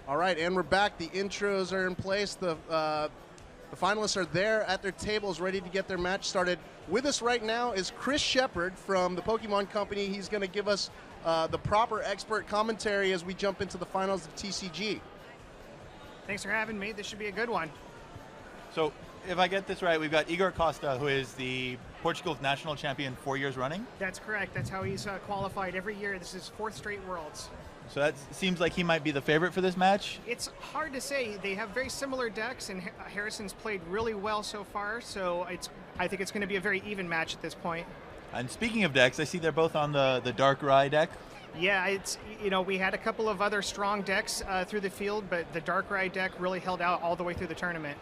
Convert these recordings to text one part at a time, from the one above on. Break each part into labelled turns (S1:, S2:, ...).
S1: All right, and we're back. The intros are in place. The finalists are there at their tables ready to get their match started. With us right now is Chris Shepard from the Pokemon Company. He's going to give us the proper expert commentary as we jump into the finals of TCG.
S2: Thanks for having me. This should be a good one.
S3: So, if I get this right, we've got Igor Costa, who is the Portugal's national champion 4 years running.
S2: That's correct. That's how he's qualified every year. This is 4th straight Worlds.
S3: So that seems like he might be the favorite for this match.
S2: It's hard to say. They have very similar decks, and Harrison's played really well so far, so I think it's going to be a very even match at this point.
S3: And speaking of decks, I see they're both on the Darkrai deck.
S2: Yeah, we had a couple of other strong decks through the field, but the Darkrai deck really held out all the way through the tournament.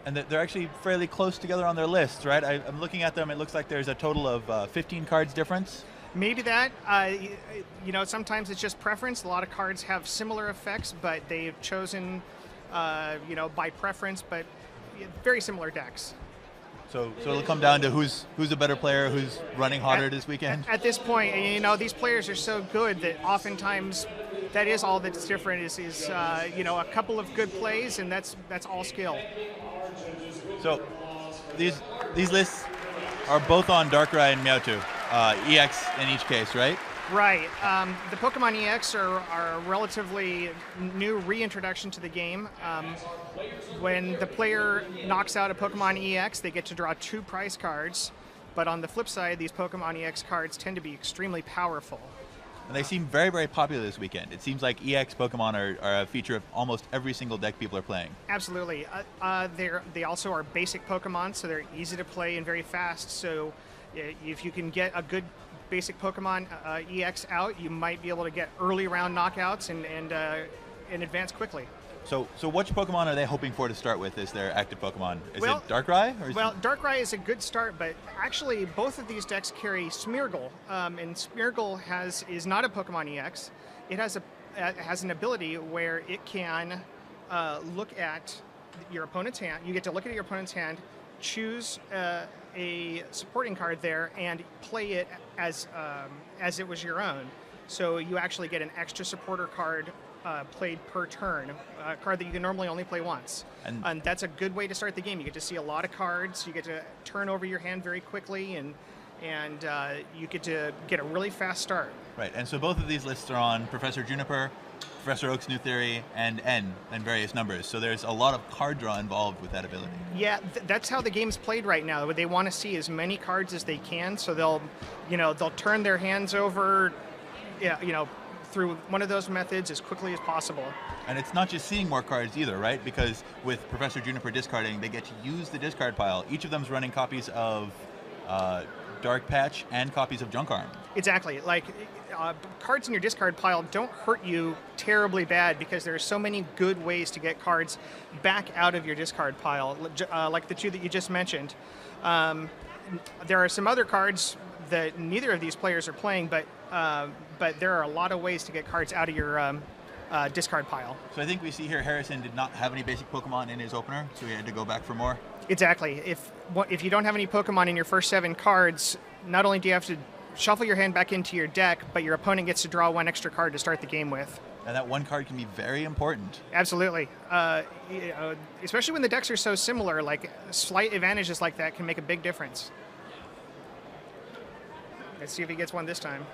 S3: And they're actually fairly close together on their lists, right? I'm looking at them. It looks like there's a total of 15 cards difference.
S2: Maybe that. Sometimes it's just preference. A lot of cards have similar effects, but they've chosen, by preference, but very similar decks.
S3: So it'll come down to who's a better player, who's running hotter this weekend?
S2: At this point, these players are so good that oftentimes that is all that's different is a couple of good plays, and that's all skill.
S3: So these lists are both on Darkrai and Mewtwo, EX in each case, right?
S2: Right. The Pokemon EX are a relatively new reintroduction to the game. When the player knocks out a Pokemon EX, they get to draw 2 prize cards. But on the flip side, these Pokemon EX cards tend to be extremely powerful.
S3: And they seem very, very popular this weekend. It seems like EX Pokemon are a feature of almost every single deck people are playing.
S2: Absolutely. They also are basic Pokemon, so they're easy to play and very fast. So if you can get a good basic Pokemon EX out, you might be able to get early round knockouts and advance quickly.
S3: So which Pokemon are they hoping for to start with as their active Pokemon? Is it Darkrai?
S2: Darkrai is a good start, but actually both of these decks carry Smeargle, and Smeargle is not a Pokemon EX. It has an ability where it can look at your opponent's hand. You get to look at your opponent's hand, choose a supporting card there, and play it as it was your own. So you actually get an extra supporter card played per turn, a card that you can normally only play once. And that's a good way to start the game. You get to see a lot of cards. You get to turn over your hand very quickly, and you get to get a really fast start.
S3: Right, and so both of these lists are on Professor Juniper, Professor Oak's New Theory, and N, and various numbers. So there's a lot of card draw involved with that ability.
S2: Yeah, that's how the game's played right now. They want to see as many cards as they can, so they'll turn their hands over, through one of those methods as quickly as possible.
S3: And it's not just seeing more cards either, right? Because with Professor Juniper discarding, they get to use the discard pile. Each of them's running copies of Dark Patch and copies of Junk Arm.
S2: Exactly. Cards in your discard pile don't hurt you terribly bad because there are so many good ways to get cards back out of your discard pile, like the 2 that you just mentioned. There are some other cards that neither of these players are playing, but there are a lot of ways to get cards out of your discard pile.
S3: So I think we see here Harrison did not have any basic Pokemon in his opener, so he had to go back for more.
S2: Exactly. If you don't have any Pokemon in your first 7 cards, not only do you have to shuffle your hand back into your deck, but your opponent gets to draw 1 extra card to start the game with.
S3: And that 1 card can be very important.
S2: Absolutely. Especially when the decks are so similar, like slight advantages like that can make a big difference. Let's see if he gets one this time.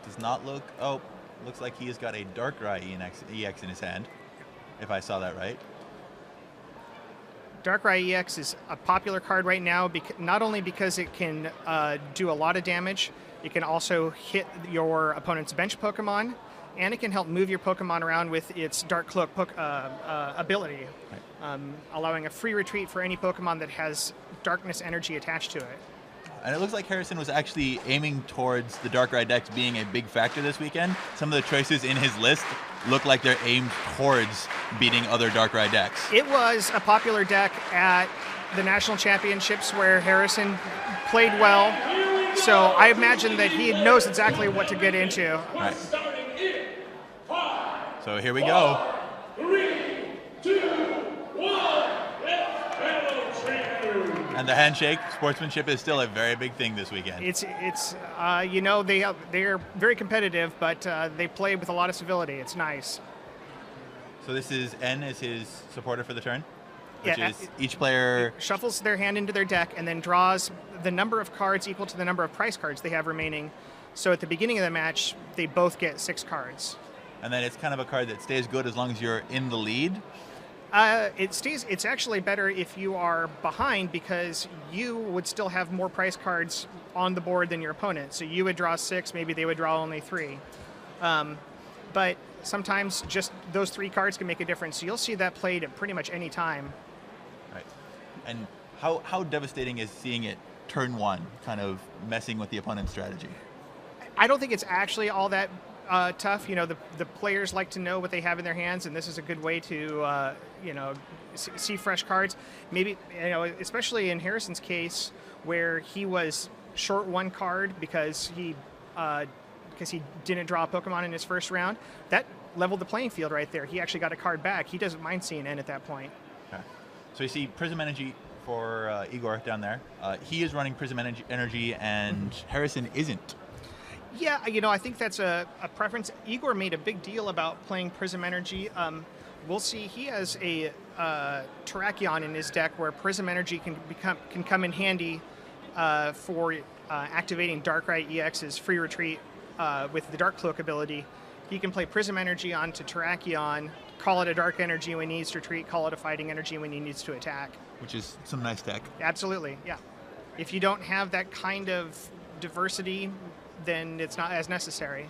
S3: Does not look... Oh, looks like he has got a Darkrai EX in his hand, if I saw that right.
S2: Darkrai EX is a popular card right now, not only because it can do a lot of damage, it can also hit your opponent's bench Pokemon, and it can help move your Pokemon around with its Dark Cloak ability, right. Allowing a free retreat for any Pokemon that has darkness energy attached to it.
S3: And it looks like Harrison was actually aiming towards the Darkrai decks being a big factor this weekend. Some of the choices in his list look like they're aimed towards beating other Darkrai decks.
S2: It was a popular deck at the National Championships where Harrison played well. So I imagine that he knows exactly what to get into.
S3: Right. So here we go.
S4: 3, 2, 1.
S3: And the handshake, sportsmanship is still a very big thing this weekend.
S2: They're very competitive, but they play with a lot of civility. It's nice.
S3: So this is N is his supporter for the turn, which
S2: Yeah,
S3: is each player.
S2: Shuffles their hand into their deck and then draws the number of cards equal to the number of price cards they have remaining. So at the beginning of the match, they both get 6 cards.
S3: And then it's kind of a card that stays good as long as you're in the lead.
S2: It's actually better if you are behind because you would still have more price cards on the board than your opponent. So you would draw 6, maybe they would draw only 3. But sometimes just those 3 cards can make a difference. So you'll see that played at pretty much any time.
S3: Right. And how devastating is seeing it turn 1, kind of messing with the opponent's strategy?
S2: I don't think it's actually all that tough. You know, the players like to know what they have in their hands, and this is a good way to, see fresh cards. Maybe, especially in Harrison's case, where he was short 1 card because he didn't draw a Pokemon in his first round. That leveled the playing field right there. He actually got a card back. He doesn't mind seeing N at that point.
S3: Okay. So you see Prism Energy for Igor down there. He is running Prism Energy, and Harrison isn't.
S2: Yeah, I think that's a preference. Igor made a big deal about playing Prism Energy. We'll see. He has a Terrakion in his deck where Prism Energy can come in handy for activating Darkrai EX's free retreat with the Dark Cloak ability. He can play Prism Energy onto Terrakion, call it a Dark Energy when he needs to retreat, call it a Fighting Energy when he needs to attack.
S3: Which is some nice tech.
S2: Absolutely, yeah. If you don't have that kind of diversity, then it's not as necessary.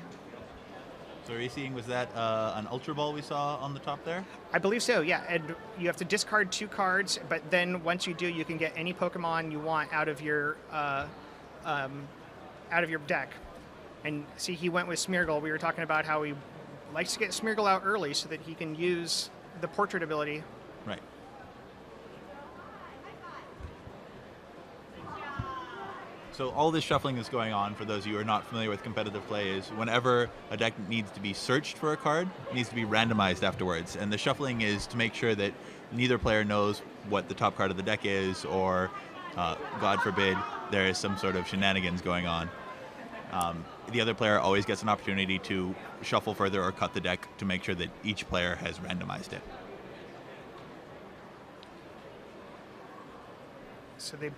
S3: So are you seeing, was that an Ultra Ball we saw on the top there?
S2: I believe so, yeah. And you have to discard 2 cards, but then once you do, you can get any Pokemon you want out of your deck. And see, he went with Smeargle. We were talking about how he likes to get Smeargle out early so that he can use the Portrait ability.
S3: Right. So all this shuffling that's going on, for those of you who are not familiar with competitive play, is whenever a deck needs to be searched for a card, it needs to be randomized afterwards. And the shuffling is to make sure that neither player knows what the top card of the deck is, or, God forbid, there is some sort of shenanigans going on. The other player always gets an opportunity to shuffle further or cut the deck to make sure that each player has randomized it.
S2: So they...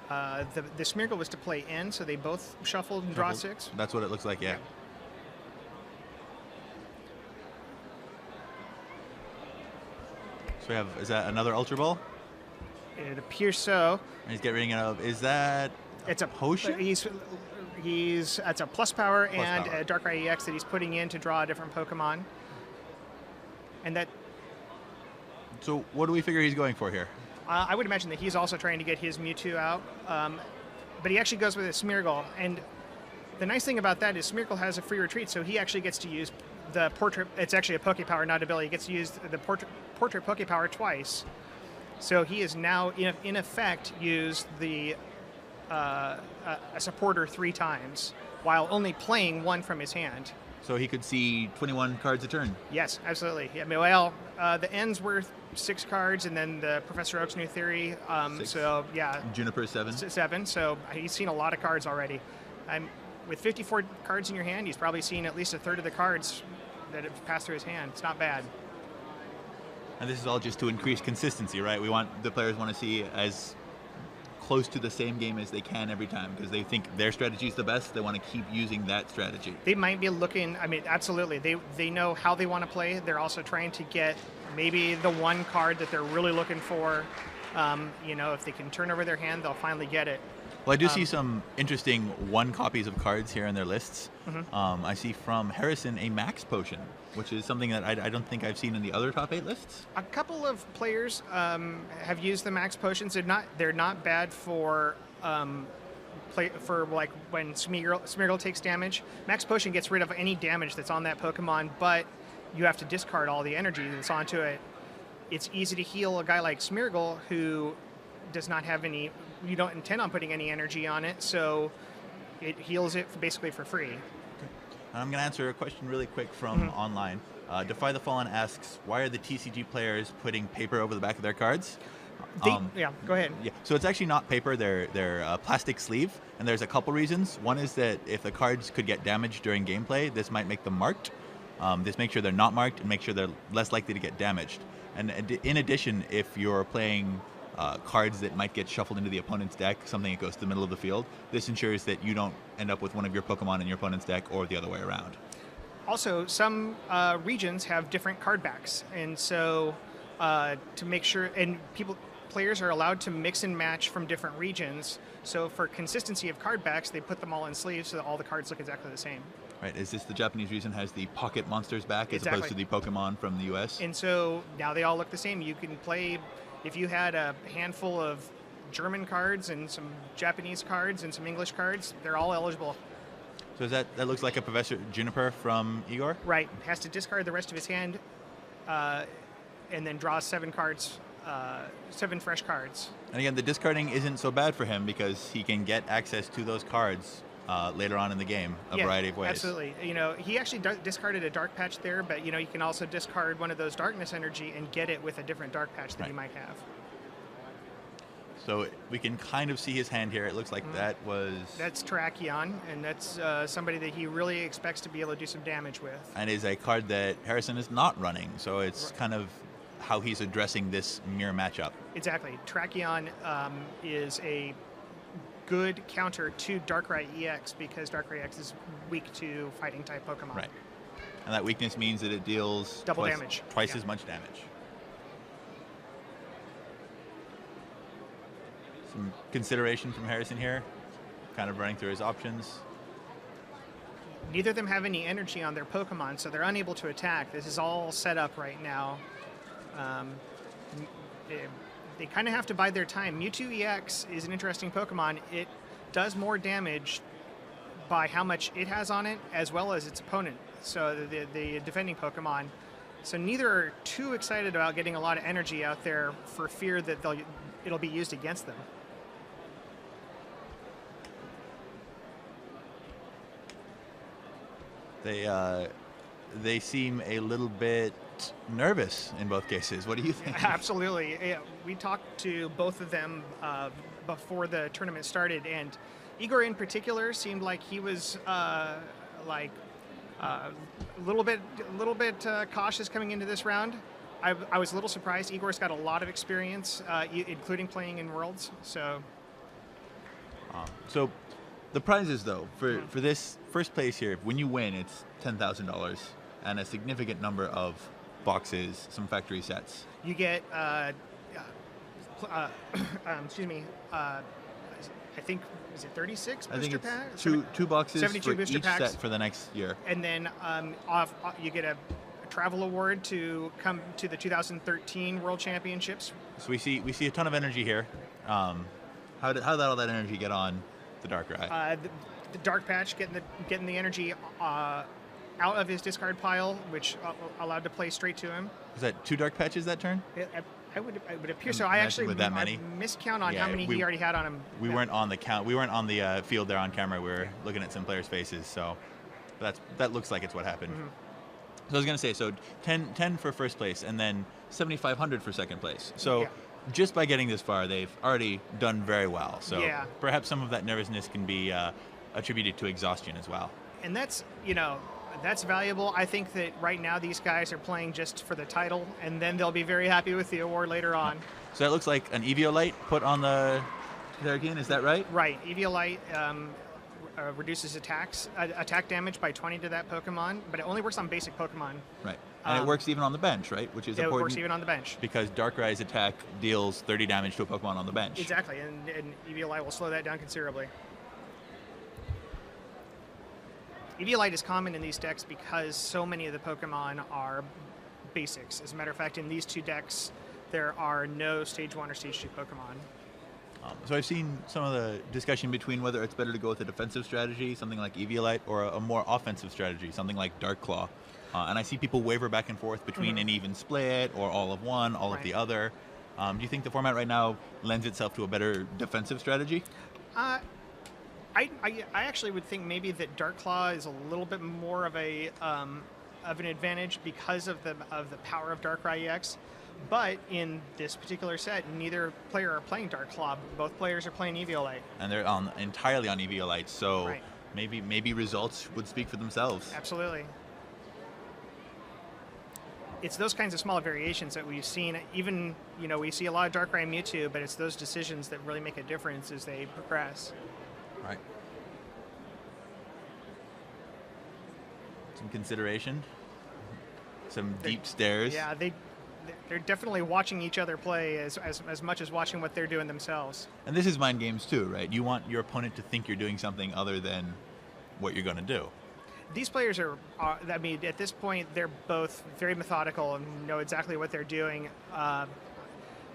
S2: the Smeargle was to play N, so they both shuffled and draw 6.
S3: That's what it looks like, yeah. So we have, is that another Ultra Ball?
S2: It appears so.
S3: And he's getting rid of, is that
S2: It's a
S3: potion?
S2: It's a plus power and
S3: power.
S2: a Darkrai EX that he's putting in to draw a different Pokemon. And that
S3: So what do we figure he's going for here?
S2: I would imagine that he's also trying to get his Mewtwo out. But he actually goes with a Smeargle. And the nice thing about that is Smeargle has a free retreat, so he actually gets to use the Portrait. It's actually a Pokepower, not ability. He gets to use the Portrait Pokepower twice. So he is now, in effect, used the a supporter 3 times, while only playing 1 from his hand.
S3: So he could see 21 cards a turn.
S2: Yes, absolutely. Yeah, well, the N's worth 6 cards, and then the Professor Oak's new theory.
S3: 6.
S2: So yeah,
S3: Juniper 7.
S2: 7. So he's seen a lot of cards already. With 54 cards in your hand, he's probably seen at least a third of the cards that have passed through his hand. It's not bad.
S3: And this is all just to increase consistency, right? The players want to see as close to the same game as they can every time, because they think their strategy is the best. They want to keep using that strategy.
S2: They might be looking, absolutely. They know how they want to play. They're also trying to get maybe the one card that they're really looking for. If they can turn over their hand, they'll finally get it.
S3: Well, I do see some interesting 1 copies of cards here in their lists.
S2: Mm-hmm.
S3: I see from Harrison a Max Potion, which is something that I don't think I've seen in the other top 8 lists.
S2: A couple of players have used the Max Potions. They're not bad for like when Smeargle takes damage. Max Potion gets rid of any damage that's on that Pokemon, but you have to discard all the energy that's onto it. It's easy to heal a guy like Smeargle who does not have any. You don't intend on putting any energy on it, so it heals it basically for free.
S3: I'm going to answer a question really quick from online. Defy the Fallen asks, why are the TCG players putting paper over the back of their cards?
S2: Yeah, go ahead.
S3: Yeah, so it's actually not paper, they're plastic sleeve, and there's a couple reasons. One is that if the cards could get damaged during gameplay, this might make them marked. This makes sure they're not marked and make sure they're less likely to get damaged. And in addition, if you're playing cards that might get shuffled into the opponent's deck, something that goes to the middle of the field, this ensures that you don't end up with one of your Pokemon in your opponent's deck or the other way around.
S2: Also, some regions have different card backs, and so to make sure, and players are allowed to mix and match from different regions. So for consistency of card backs, they put them all in sleeves so that all the cards look exactly the same.
S3: Right. Is this the Japanese region has the pocket monsters back as
S2: Exactly.
S3: opposed to the Pokemon from the U.S.?
S2: And so now they all look the same. You can play, if you had a handful of German cards and some Japanese cards and some English cards, they're all eligible.
S3: So is that looks like a Professor Juniper from Igor?
S2: Right. Has to discard the rest of his hand and then draw 7 cards, 7 fresh cards.
S3: And again, the discarding isn't so bad for him because he can get access to those cards later on in the game a variety of ways.
S2: Absolutely. You know, he actually discarded a dark patch there, but you know, you can also discard one of those darkness energy and get it with a different dark patch that you might have.
S3: So we can kind of see his hand here. It looks like
S2: That's Terrakion, and that's somebody that he really expects to be able to do some damage with.
S3: And is a card that Harrison is not running. So it's kind of how he's addressing this mirror matchup.
S2: Exactly. Terrakion is a good counter to Darkrai EX because Darkrai EX is weak to fighting type Pokemon.
S3: Right. And that weakness means that it deals
S2: Double damage.
S3: Twice as much damage. Some consideration from Harrison here, kind of running through his options.
S2: Neither of them have any energy on their Pokemon, so they're unable to attack. This is all set up right now. They kind of have to bide their time. Mewtwo EX is an interesting Pokemon. It does more damage by how much it has on it, as well as its opponent, so the defending Pokemon. So neither are too excited about getting a lot of energy out there for fear that it'll be used against them.
S3: They seem a little bit nervous in both cases. What do you think?
S2: Absolutely. Yeah, we talked to both of them before the tournament started, and Igor in particular seemed like he was a little bit cautious coming into this round. I was a little surprised. Igor's got a lot of experience, including playing in Worlds. So
S3: the prizes, though, for this first place here, when you win, it's $10,000 and a significant number of boxes, some factory sets.
S2: you get, excuse me, I think, is it 36
S3: I think
S2: booster
S3: it's
S2: packs?
S3: two boxes
S2: 72
S3: for
S2: booster
S3: each
S2: packs.
S3: set for the next year.
S2: And then you get a travel award to come to the 2013 World Championships.
S3: So we see a ton of energy here. How did all that energy get on the Darkrai?
S2: The Dark Patch getting the energy out of his discard pile, which allowed to play straight to him.
S3: Was that 2 Dark Patches that turn?
S2: I would appear so.
S3: Imagine
S2: I actually
S3: with that many.
S2: miscount on
S3: Yeah,
S2: how many he already had on him.
S3: We weren't on the count. We weren't on the field there on camera. We were looking at some players' faces. So that looks like it's what happened.
S2: Mm-hmm.
S3: So I was gonna say, so 10 for first place, and then 7,500 for second place. So
S2: Yeah.
S3: just by getting this far, they've already done very well. So
S2: Yeah.
S3: perhaps some of that nervousness can be attributed to exhaustion as well.
S2: And that's valuable. I think that right now these guys are playing just for the title, and then they'll be very happy with the award later on.
S3: So that looks like an Eviolite put on the Terrakion, is that right?
S2: Right. Eviolite reduces attack damage by 20 to that Pokemon, but it only works on basic Pokemon.
S3: Right. And it works even on the bench, right? Which is
S2: It
S3: important.
S2: works even on the bench.
S3: Because Darkrai's attack deals 30 damage to a Pokemon on the bench.
S2: Exactly, and Eviolite will slow that down considerably. Eviolite is common in these decks because so many of the Pokemon are basics. As a matter of fact, in these two decks, there are no Stage 1 or Stage 2 Pokemon.
S3: So I've seen some of the discussion between whether it's better to go with a defensive strategy, something like Eviolite, or a more offensive strategy, something like Dark Claw. And I see people waver back and forth between an even split or all of one, all of the other. Do you think the format right now lends itself to a better defensive strategy?
S2: I actually would think maybe that Dark Claw is a little bit more of an advantage because of the power of Darkrai EX. But in this particular set, neither player are playing Dark Claw. Both players are playing Eviolite.
S3: And they're entirely on Eviolite, so maybe results would speak for themselves.
S2: Absolutely. it's those kinds of small variations that we've seen. Even, we see a lot of Darkrai and Mewtwo, but it's those decisions that really make a difference as they progress.
S3: Right. Some consideration. Some deep stares.
S2: Yeah, they're definitely watching each other play as much as watching what they're doing themselves.
S3: And this is mind games too, right? You want your opponent to think you're doing something other than what you're going to do.
S2: These players are, I mean, at this point, they're both very methodical and know exactly what they're doing.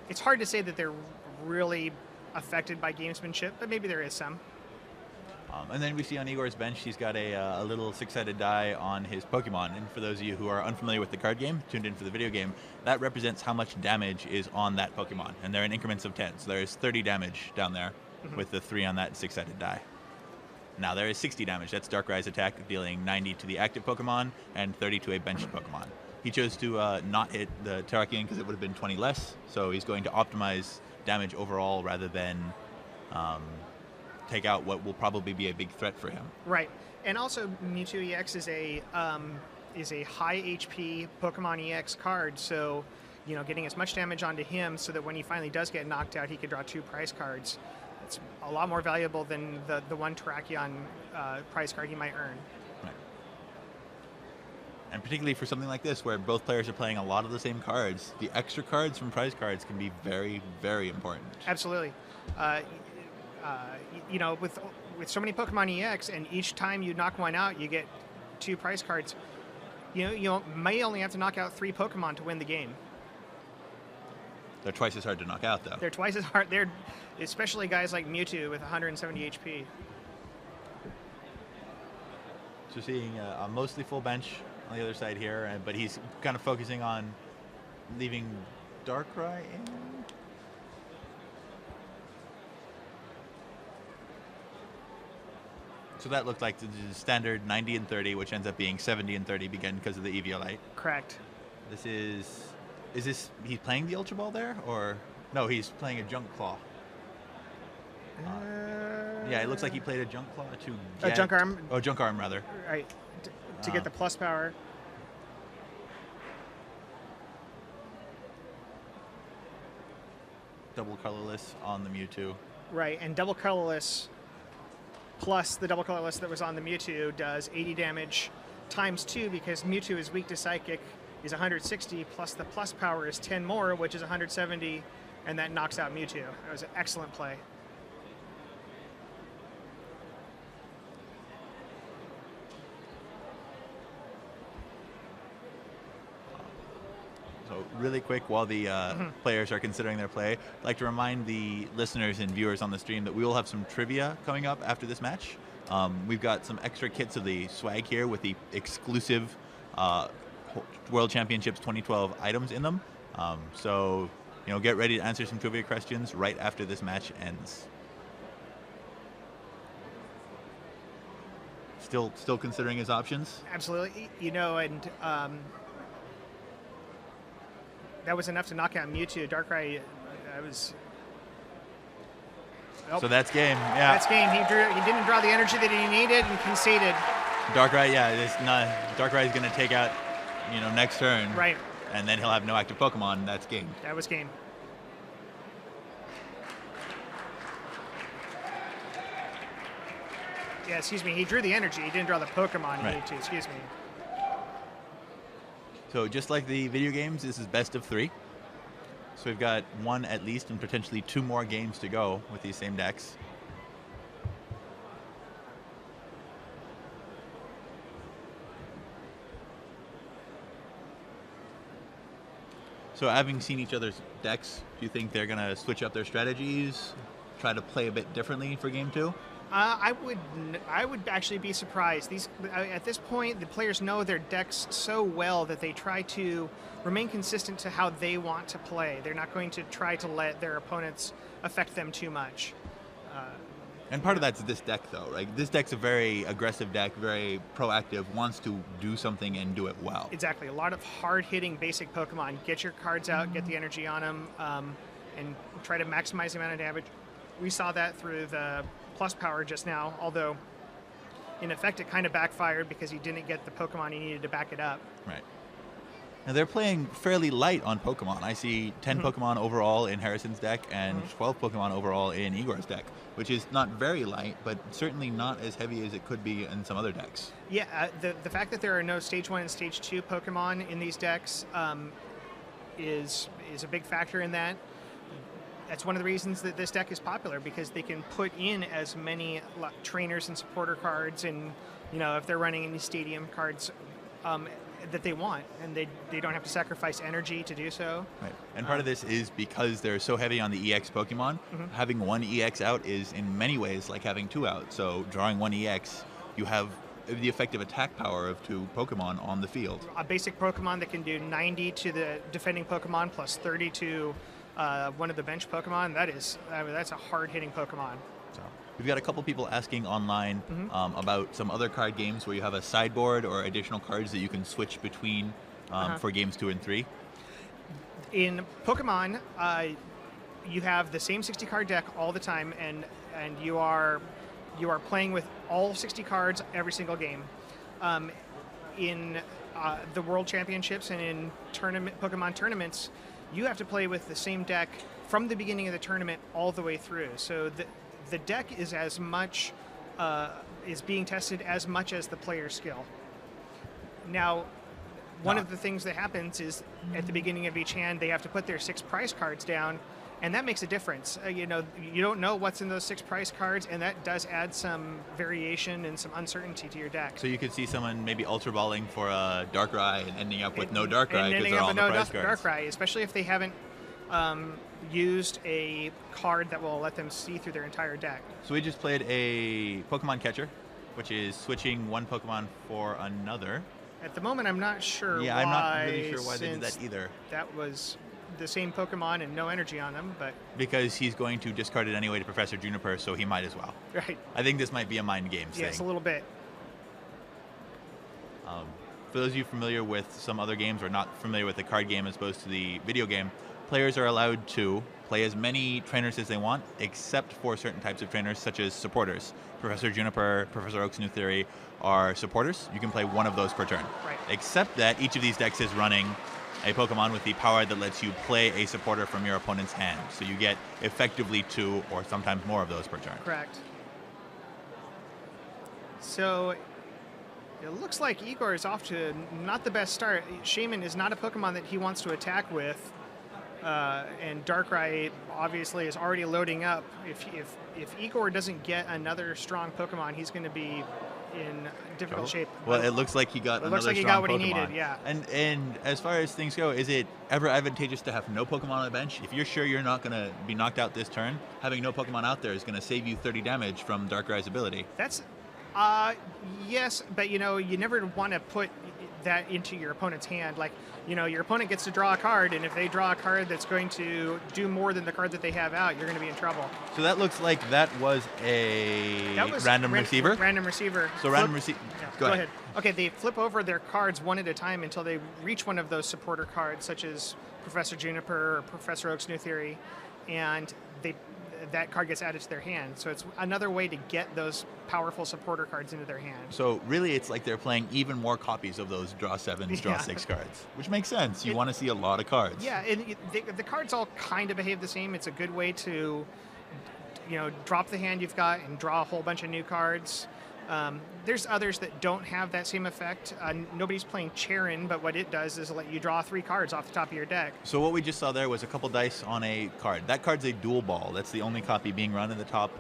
S2: It's hard to say that they're really affected by gamesmanship, but maybe there is some.
S3: And then we see on Igor's bench, he's got a little six-sided die on his Pokemon. And for those of you who are unfamiliar with the card game, tuned in for the video game, that represents how much damage is on that Pokemon. And they're in increments of 10. So there's 30 damage down there with the 3 on that six-sided die. Now there is 60 damage. That's Darkrai's attack, dealing 90 to the active Pokemon and 30 to a benched Pokemon. He chose to not hit the Terrakion because it would have been 20 less. So he's going to optimize damage overall rather than take out what will probably be a big threat for him.
S2: Right, and also Mewtwo EX is a high HP Pokemon EX card, so getting as much damage onto him so that when he finally does get knocked out, he could draw 2 prize cards. It's a lot more valuable than the one Terrakion prize card he might earn.
S3: Right. And particularly for something like this, where both players are playing a lot of the same cards, the extra cards from prize cards can be very, very important.
S2: Absolutely. With so many Pokemon EX, and each time you knock one out, you get 2 prize cards. You may only have to knock out 3 Pokemon to win the game.
S3: They're twice as hard to knock out, though.
S2: They're twice as hard. They're especially guys like Mewtwo with 170 HP.
S3: So seeing a mostly full bench on the other side here, but he's kind of focusing on leaving Darkrai in. So that looked like the standard 90 and 30, which ends up being 70 and 30 again because of the Eviolite.
S2: Correct.
S3: This is this, he's playing the Ultra Ball there? Or, no, he's playing a Junk Claw. Yeah, it looks like he played a Junk Claw to get...
S2: A Junk Arm?
S3: Oh, Junk Arm, rather.
S2: Right, to get the plus power.
S3: Double colorless on the Mewtwo.
S2: Right, and double colorless plus the double colorless that was on the Mewtwo does 80 damage times 2 because Mewtwo is weak to Psychic, is 160, plus the plus power is 10 more, which is 170, and that knocks out Mewtwo. That was an excellent play.
S3: So really quick, while the players are considering their play, I'd like to remind the listeners and viewers on the stream that we will have some trivia coming up after this match. We've got some extra kits of the swag here with the exclusive World Championships 2012 items in them. So, get ready to answer some trivia questions right after this match ends. Still considering his options?
S2: Absolutely. And that was enough to knock out Mewtwo. Darkrai, was...
S3: Oh. So that's game, yeah.
S2: That's game. He didn't draw the energy that he needed and conceded.
S3: Darkrai, Darkrai is going to take out, next turn.
S2: Right.
S3: And then he'll have no active Pokemon. That's game.
S2: That was game. Yeah, excuse me. He drew the energy. He didn't draw the Pokemon he needed to. Excuse me.
S3: So just like the video games, this is best of 3. So we've got 1 at least and potentially 2 more games to go with these same decks. So having seen each other's decks, do you think they're going to switch up their strategies, try to play a bit differently for game 2?
S2: I would actually be surprised. At this point, the players know their decks so well that they try to remain consistent to how they want to play. They're not going to try to let their opponents affect them too much.
S3: And part of that's this deck, though, right? This deck's a very aggressive deck, very proactive, wants to do something and do it well.
S2: Exactly. A lot of hard-hitting basic Pokemon. Get your cards out, get the energy on them, and try to maximize the amount of damage. We saw that through the plus power just now, although in effect it kind of backfired because he didn't get the Pokemon he needed to back it up.
S3: Right. Now they're playing fairly light on Pokemon. I see 10 Pokemon overall in Harrison's deck and 12 Pokemon overall in Igor's deck, which is not very light, but certainly not as heavy as it could be in some other decks.
S2: Yeah, the fact that there are no Stage 1 and Stage 2 Pokemon in these decks is a big factor in that. That's one of the reasons that this deck is popular, because they can put in as many trainers and supporter cards, and if they're running any stadium cards that they want, and they don't have to sacrifice energy to do so.
S3: Right. And part of this is because they're so heavy on the EX Pokemon, having one EX out is in many ways like having two out. So drawing one EX, you have the effective attack power of two Pokemon on the field.
S2: A basic Pokemon that can do 90 to the defending Pokemon plus 30 to one of the bench Pokemon, that's a hard-hitting Pokemon.
S3: So we've got a couple people asking online about some other card games where you have a sideboard or additional cards that you can switch between for games 2 and 3.
S2: In Pokemon, you have the same 60 card deck all the time, and you are playing with all 60 cards every single game. In the World Championships and in Pokemon tournaments, you have to play with the same deck from the beginning of the tournament all the way through. So the deck is as much is being tested as much as the player's skill. Now, one of the things that happens is at the beginning of each hand, they have to put their 6 prize cards down, and that makes a difference. You don't know what's in those 6 prize cards, and that does add some variation and some uncertainty to your deck.
S3: So you could see someone maybe ultra balling for a Darkrai and ending up with no Darkrai because they're all on the prize cards.
S2: Darkrai, especially if they haven't used a card that will let them see through their entire deck.
S3: So we just played a Pokemon Catcher, which is switching one Pokemon for another.
S2: At the moment, I'm not sure why.
S3: Yeah, I'm not really sure why they did that either.
S2: That was the same Pokemon and no energy on them, but...
S3: Because he's going to discard it anyway to Professor Juniper, so he might as well.
S2: Right.
S3: I think this might be a mind games thing.
S2: Yes, a little bit.
S3: For those of you familiar with some other games or not familiar with the card game as opposed to the video game, players are allowed to play as many trainers as they want, except for certain types of trainers, such as supporters. Professor Juniper, Professor Oak's New Theory are supporters. You can play one of those per turn.
S2: Right.
S3: Except that each of these decks is running a Pokemon with the power that lets you play a supporter from your opponent's hand. So you get effectively 2 or sometimes more of those per turn.
S2: Correct. So it looks like Igor is off to not the best start. Shaman is not a Pokemon that he wants to attack with. And Darkrai obviously is already loading up. If Igor doesn't get another strong Pokemon, he's going to be in difficult shape.
S3: Well, it looks like he got another
S2: looks like he
S3: strong
S2: got what
S3: Pokemon.
S2: he needed, yeah.
S3: And as far as things go, is it ever advantageous to have no Pokemon on the bench? If you're sure you're not going to be knocked out this turn, having no Pokemon out there is going to save you 30 damage from Darkrai's ability.
S2: That's yes, but you never want to put that into your opponent's hand. Like, your opponent gets to draw a card, and if they draw a card that's going to do more than the card that they have out, you're going to be in trouble.
S3: So that looks like that was a random receiver?
S2: Random receiver.
S3: So random receiver.
S2: Yeah,
S3: Go ahead.
S2: Okay, they flip over their cards one at a time until they reach one of those supporter cards, such as Professor Juniper or Professor Oak's New Theory, and that card gets added to their hand. So it's another way to get those powerful supporter cards into their hand.
S3: So really it's like they're playing even more copies of those draw 7s, draw 6 cards, which makes sense. You want to see a lot of cards.
S2: Yeah, and the cards all kind of behave the same. It's a good way to, drop the hand you've got and draw a whole bunch of new cards. There's others that don't have that same effect. Nobody's playing Charin, but what it does is let you draw 3 cards off the top of your deck.
S3: So what we just saw there was a couple dice on a card. That card's a dual ball. That's the only copy being run in the top.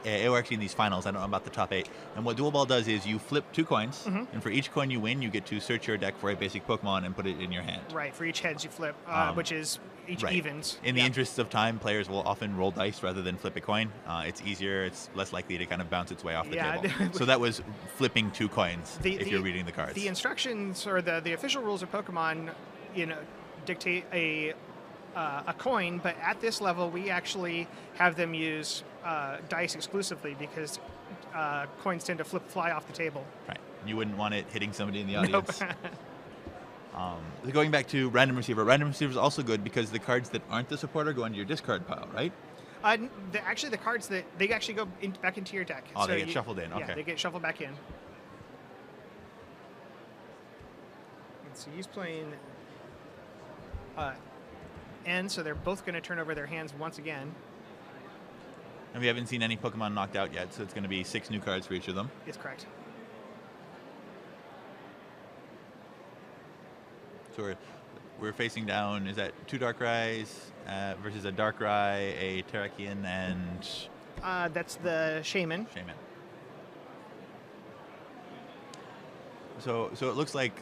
S3: Or actually in these finals, I don't know about the top 8. And what dual ball does is you flip 2 coins, and for each coin you win, you get to search your deck for a basic Pokemon and put it in your hand.
S2: Right, for each heads you flip, which is each evens.
S3: In the interests of time, players will often roll dice rather than flip a coin. It's easier, it's less likely to kind of bounce its way off the table. So that was flipping 2 coins if you're reading the cards.
S2: The instructions or the official rules of Pokemon, dictate a coin, but at this level we actually have them use dice exclusively because coins tend to fly off the table.
S3: Right. You wouldn't want it hitting somebody in the audience. Going back to random receiver is also good because the cards that aren't the supporter go into your discard pile, right?
S2: Actually, the cards they actually go back into your deck.
S3: Oh, so they get shuffled in.
S2: Yeah,
S3: okay.
S2: they get shuffled back in. So he's playing N, so they're both going to turn over their hands once again.
S3: And we haven't seen any Pokemon knocked out yet, so it's going to be 6 new cards for each of them.
S2: It's correct.
S3: So we're facing down, is that 2 Darkrai's versus a Darkrai, a Terrakion, and
S2: That's the Shaman.
S3: Shaman. So it looks like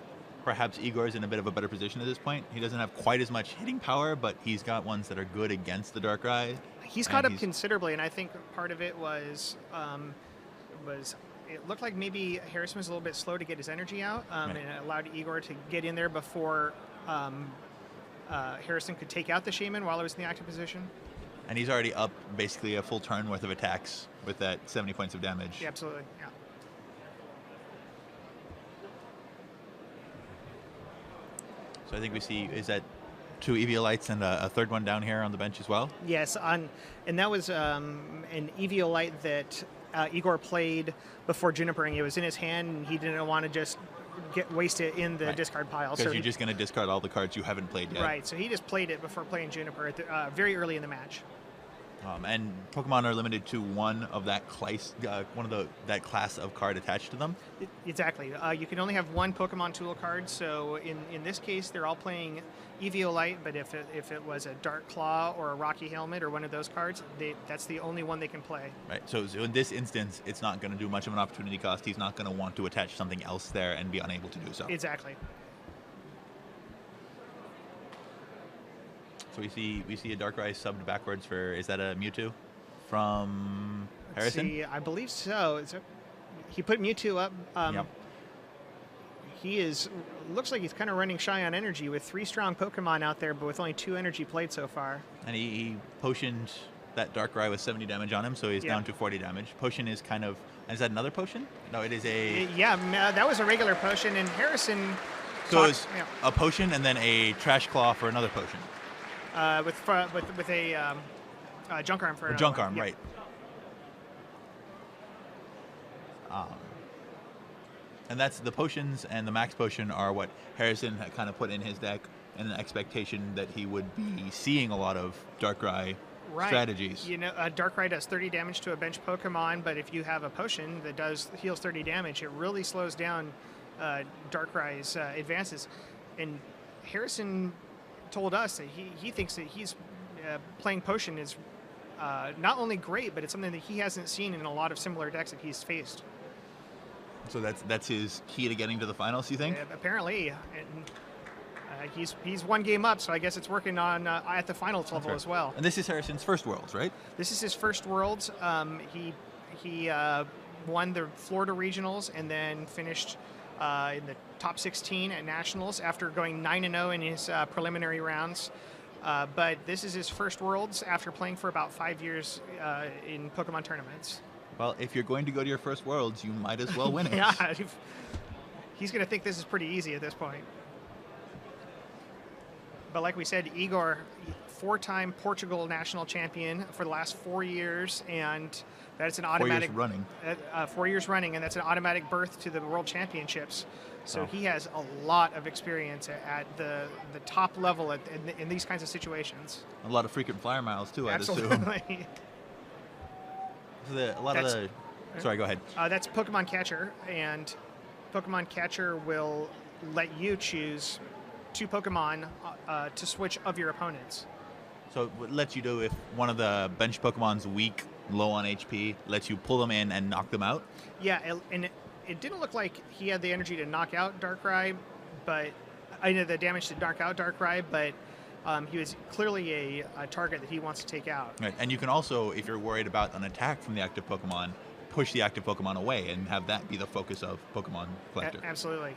S3: perhaps Igor's in a bit of a better position at this point. He doesn't have quite as much hitting power, but he's got ones that are good against the Darkrai.
S2: He's caught up considerably, and I think part of it was it looked like maybe Harrison was a little bit slow to get his energy out, and it allowed Igor to get in there before Harrison could take out the Shaman while it was in the active position.
S3: And he's already up basically a full turn worth of attacks with that 70 points of damage.
S2: Yeah, absolutely, yeah.
S3: So I think we see, is that 2 Eviolites and a third one down here on the bench as well?
S2: Yes, and that was an Eviolite that Igor played before Junipering. It was in his hand, and he didn't want to just waste it in the discard pile.
S3: Because you're just going to discard all the cards you haven't played yet.
S2: Right, so he just played it before playing Juniper very early in the match.
S3: And Pokemon are limited to one of that class, that class of card attached to them.
S2: Exactly. You can only have one Pokemon tool card. So in this case, they're all playing Eviolite. But if it was a Dark Claw or a Rocky Helmet or one of those cards, that's the only one they can play.
S3: Right. So in this instance, it's not going to do much of an opportunity cost. He's not going to want to attach something else there and be unable to do so.
S2: Exactly.
S3: So we see a Darkrai subbed backwards for, is that a Mewtwo from Harrison?
S2: See, I believe so. He put Mewtwo up.
S3: Yep.
S2: He looks like he's kind of running shy on energy with 3 strong Pokemon out there, but with only 2 energy played so far.
S3: And he potioned that Darkrai with 70 damage on him, so he's down to 40 damage. Potion is kind of, is that another potion? No, it is a...
S2: Yeah, that was a regular potion, and Harrison...
S3: So it's a potion and then a Trash Claw for another potion.
S2: With a Junk Arm for
S3: a Junk Arm,
S2: yep.
S3: right. And that's the potions and the Max Potion are what Harrison had kind of put in his deck in an expectation that he would be seeing a lot of Darkrai strategies.
S2: You know, Darkrai does 30 damage to a bench Pokemon, but if you have a potion that heals 30 damage, it really slows down Darkrai's advances. And Harrison told us that he thinks that he's playing Potion is not only great, but it's something that he hasn't seen in a lot of similar decks that he's faced.
S3: So that's his key to getting to the finals, you think?
S2: Apparently, and he's one game up, so I guess it's working on at the finals level as well.
S3: And this is Harrison's first Worlds, right?
S2: This is his first Worlds. He won the Florida Regionals and then finished in the top 16 at Nationals after going 9-0 in his preliminary rounds. But this is his first Worlds after playing for about 5 years in Pokemon tournaments.
S3: Well, if you're going to go to your first Worlds, you might as well win it.
S2: Yeah, he's going to think this is pretty easy at this point. But like we said, Igor, 4-time Portugal national champion for the last 4 years, and that's an automatic
S3: 4 years running.
S2: 4 years running, and that's an automatic berth to the World Championships. So he has a lot of experience at the top level in these kinds of situations.
S3: A lot of frequent flyer miles too, I'd assume.
S2: Absolutely.
S3: Sorry, go ahead.
S2: That's Pokemon Catcher, and Pokemon Catcher will let you choose 2 Pokemon to switch of your opponents.
S3: So what lets you do if one of the bench Pokemon's weak, low on HP, lets you pull them in and knock them out?
S2: Yeah, and it didn't look like he had the energy to knock out Darkrai, but I know the damage to knock out Darkrai, but he was clearly a target that he wants to take out.
S3: Right, and you can also, if you're worried about an attack from the active Pokemon, push the active Pokemon away and have that be the focus of Pokemon Collector.
S2: Absolutely.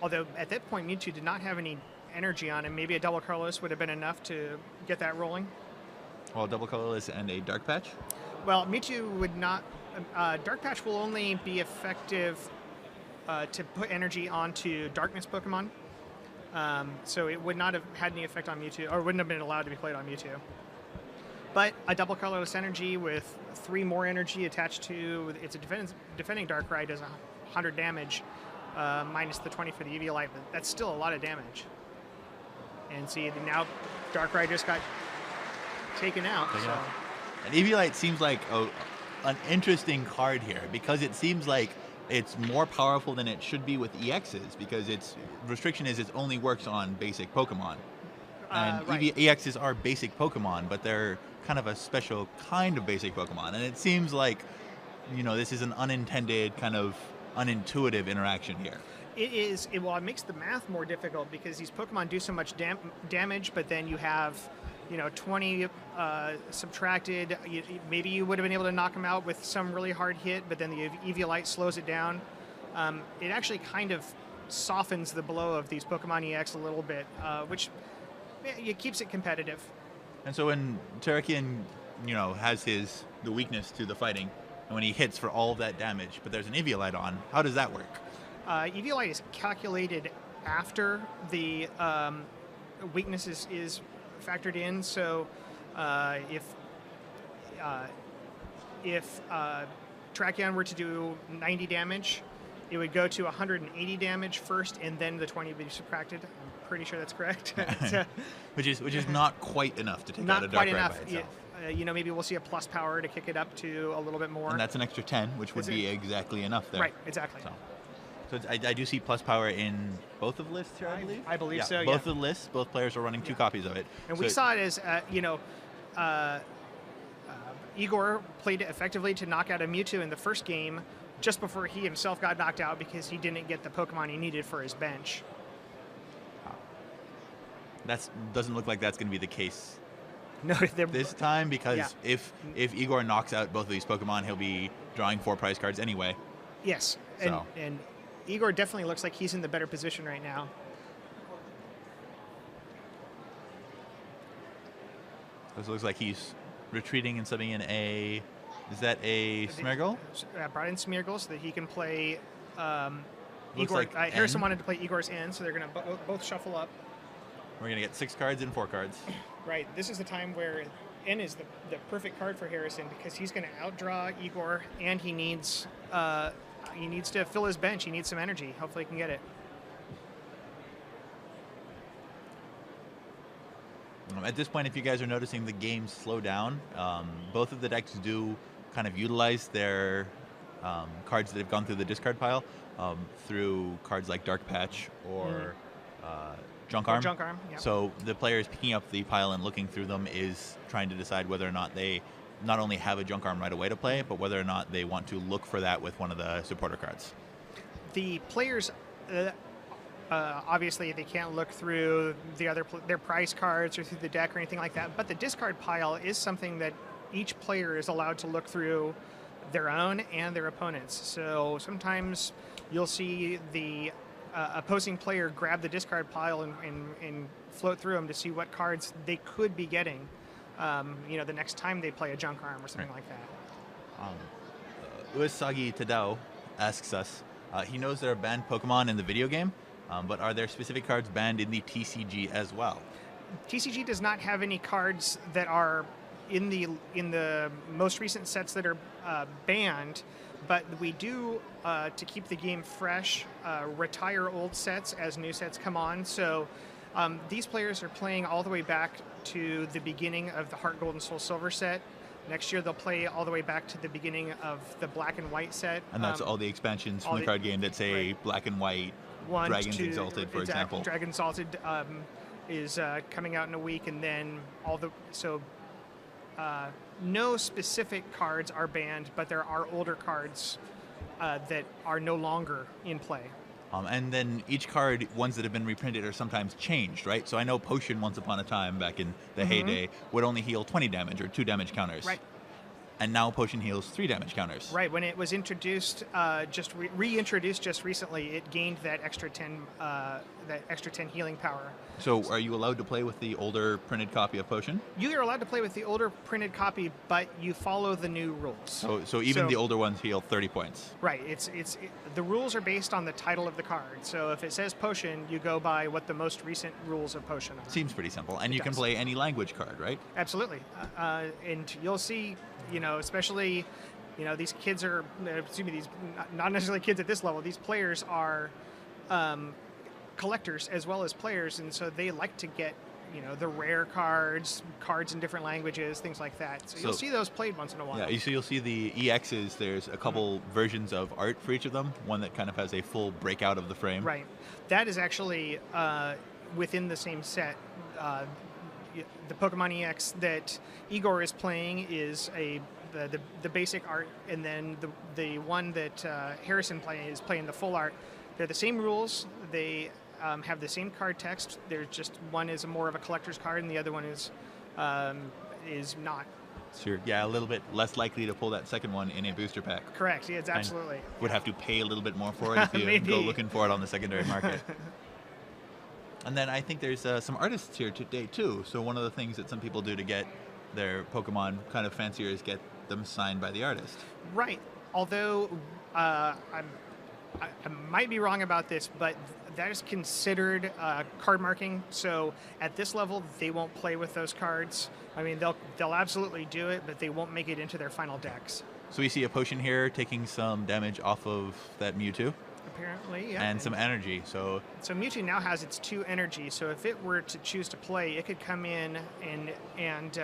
S2: Although at that point, Mewtwo did not have any energy on him. Maybe a double colorless would have been enough to get that rolling.
S3: Well, double colorless and a Dark Patch?
S2: Well, Mewtwo would not... Dark Patch will only be effective to put energy onto Darkness Pokemon. So it would not have had any effect on Mewtwo, or wouldn't have been allowed to be played on Mewtwo. But a double colorless energy with 3 more energy attached to it's a defending Darkrai does 100 damage, minus the 20 for the Eviolite, but that's still a lot of damage. And see, now Darkrai just got taken out. So.
S3: And Eviolite seems like an interesting card here because it seems like it's more powerful than it should be with EXs because its restriction is it only works on basic Pokemon. And
S2: right.
S3: EXs are basic Pokemon, but they're kind of a special kind of basic Pokemon. And it seems like, this is an unintended, kind of unintuitive interaction here.
S2: It is. It makes the math more difficult because these Pokemon do so much damage, but then you have, 20 subtracted. Maybe you would have been able to knock them out with some really hard hit, but then the Eviolite slows it down. It actually kind of softens the blow of these Pokemon EX a little bit, which it keeps it competitive.
S3: And so when Terrakion, has the weakness to the fighting, and when he hits for all of that damage, but there's an Eviolite on, how does that work?
S2: Eviolite is calculated after the weakness is factored in. So if Terrakion were to do 90 damage, it would go to 180 damage first, and then the 20 would be subtracted. I'm pretty sure that's correct.
S3: which is not quite enough to take out a Darkrai
S2: Not quite enough.
S3: by itself.
S2: Maybe we'll see a plus power to kick it up to a little bit more.
S3: And that's an extra 10, which would be exactly enough there.
S2: Right, exactly.
S3: So I do see plus power in both of the lists here, I believe?
S2: I believe so,
S3: Both of the lists, both players are running 2 copies of it.
S2: And we saw it as, Igor played effectively to knock out a Mewtwo in the first game just before he himself got knocked out because he didn't get the Pokemon he needed for his bench.
S3: That doesn't look like that's going to be the case
S2: No,
S3: this time because if Igor knocks out both of these Pokemon, he'll be drawing 4 prize cards anyway.
S2: Yes, and Igor definitely looks like he's in the better position right now.
S3: This looks like he's retreating and subbing in a... Is that a Smeargle?
S2: Brought in Smeargle so that he can play
S3: Looks
S2: Igor.
S3: like
S2: Harrison
S3: N.
S2: wanted to play Igor's N, so they're going to both shuffle up.
S3: We're going to get 6 cards and 4 cards.
S2: Right. This is the time where N is the perfect card for Harrison because he's going to outdraw Igor, and he needs to fill his bench. He needs some energy. Hopefully he can get it.
S3: At this point, if you guys are noticing the game slow down, both of the decks do kind of utilize their cards that have gone through the discard pile through cards like Dark Patch or Junk Arm.
S2: Junk Arm, yeah.
S3: So the players picking up the pile and looking through them is trying to decide whether or not they not only have a Junk Arm right away to play, but whether or not they want to look for that with one of the supporter cards.
S2: The players, obviously, they can't look through their prize cards or through the deck or anything like that, but the discard pile is something that each player is allowed to look through their own and their opponents. So sometimes you'll see the opposing player grab the discard pile and float through them to see what cards they could be getting, the next time they play a Junk Arm or something like that.
S3: Uesagi Tadao asks us, he knows there are banned Pokemon in the video game, but are there specific cards banned in the TCG as well?
S2: TCG does not have any cards that are in the most recent sets that are banned, but we do, to keep the game fresh, retire old sets as new sets come on. So these players are playing all the way back to the beginning of the Heart Gold and Soul Silver set. Next year they'll play all the way back to the beginning of the Black and White set.
S3: And that's all the expansions from the card game that say Black and White, Dragons Exalted, for example.
S2: Dragon Exalted is coming out in a week, and then no specific cards are banned, but there are older cards that are no longer in play.
S3: And then each card, ones that have been reprinted, are sometimes changed, right? So I know Potion, once upon a time, back in the heyday, would only heal 20 damage or 2 damage counters.
S2: Right.
S3: and now potion heals 3 damage counters.
S2: Right, when it was introduced, reintroduced just recently, it gained that extra 10 healing power.
S3: So are you allowed to play with the older printed copy of potion?
S2: You are allowed to play with the older printed copy, but you follow the new rules.
S3: So even the older ones heal 30 points.
S2: Right, the rules are based on the title of the card. So if it says potion, you go by what the most recent rules of potion are.
S3: Seems pretty simple, and you can play any language card, right?
S2: Absolutely, and you'll see, especially, these kids are, these not necessarily kids at this level. These players are collectors as well as players, and so they like to get, the rare cards in different languages, things like that. So you'll see those played once in a while.
S3: Yeah, so you'll see the EXs. There's a couple versions of art for each of them. One that kind of has a full breakout of the frame.
S2: Right, that is actually within the same set. The Pokemon EX that Igor is playing is the basic art, and then the one that Harrison is playing the full art. They're the same rules. They have the same card text. There's just one is more of a collector's card, and the other one is not.
S3: So you're, a little bit less likely to pull that second one in a booster pack.
S2: Correct. Yeah, it's absolutely.
S3: And would have to pay a little bit more for it if you go looking for it on the secondary market. And then I think there's some artists here today too. So one of the things that some people do to get their Pokemon kind of fancier is get them signed by the artist.
S2: Right. Although I might be wrong about this, but that is considered card marking. So at this level, they won't play with those cards. I mean, they'll absolutely do it, but they won't make it into their final decks.
S3: So we see a potion here taking some damage off of that Mewtwo.
S2: Apparently, yeah.
S3: And some energy, so
S2: Mewtwo now has its 2 energy, so if it were to choose to play, it could come in and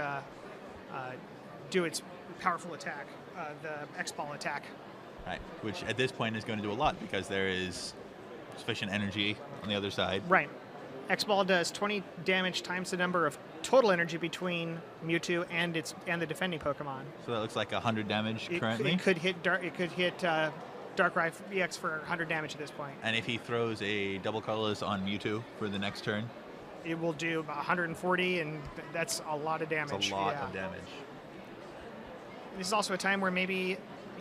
S2: do its powerful attack, the X-Ball attack.
S3: Right, which at this point is going to do a lot because there is sufficient energy on the other side.
S2: Right. X-Ball does 20 damage times the number of total energy between Mewtwo and the defending Pokemon.
S3: So that looks like 100 damage currently.
S2: It could hit Darkrai EX for 100 damage at this point.
S3: And if he throws a double colorless on Mewtwo for the next turn?
S2: It will do about 140, and that's a lot of damage.
S3: It's a lot of damage.
S2: This is also a time where maybe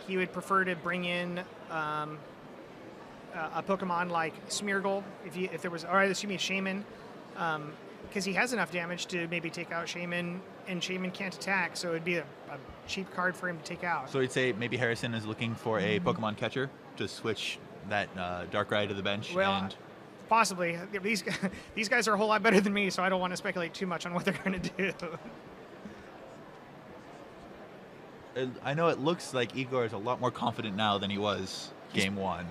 S2: he would prefer to bring in a Pokemon like Smeargle, if there was, or excuse me, Shaman, because he has enough damage to maybe take out Shaman, and Shaman can't attack, so it'd be a cheap card for him to take out.
S3: So I'd say maybe Harrison is looking for a Pokemon catcher to switch that Darkrai to the bench.
S2: Well, possibly. These guys are a whole lot better than me, so I don't want to speculate too much on what they're going to do.
S3: I know it looks like Igor is a lot more confident now than he was game one.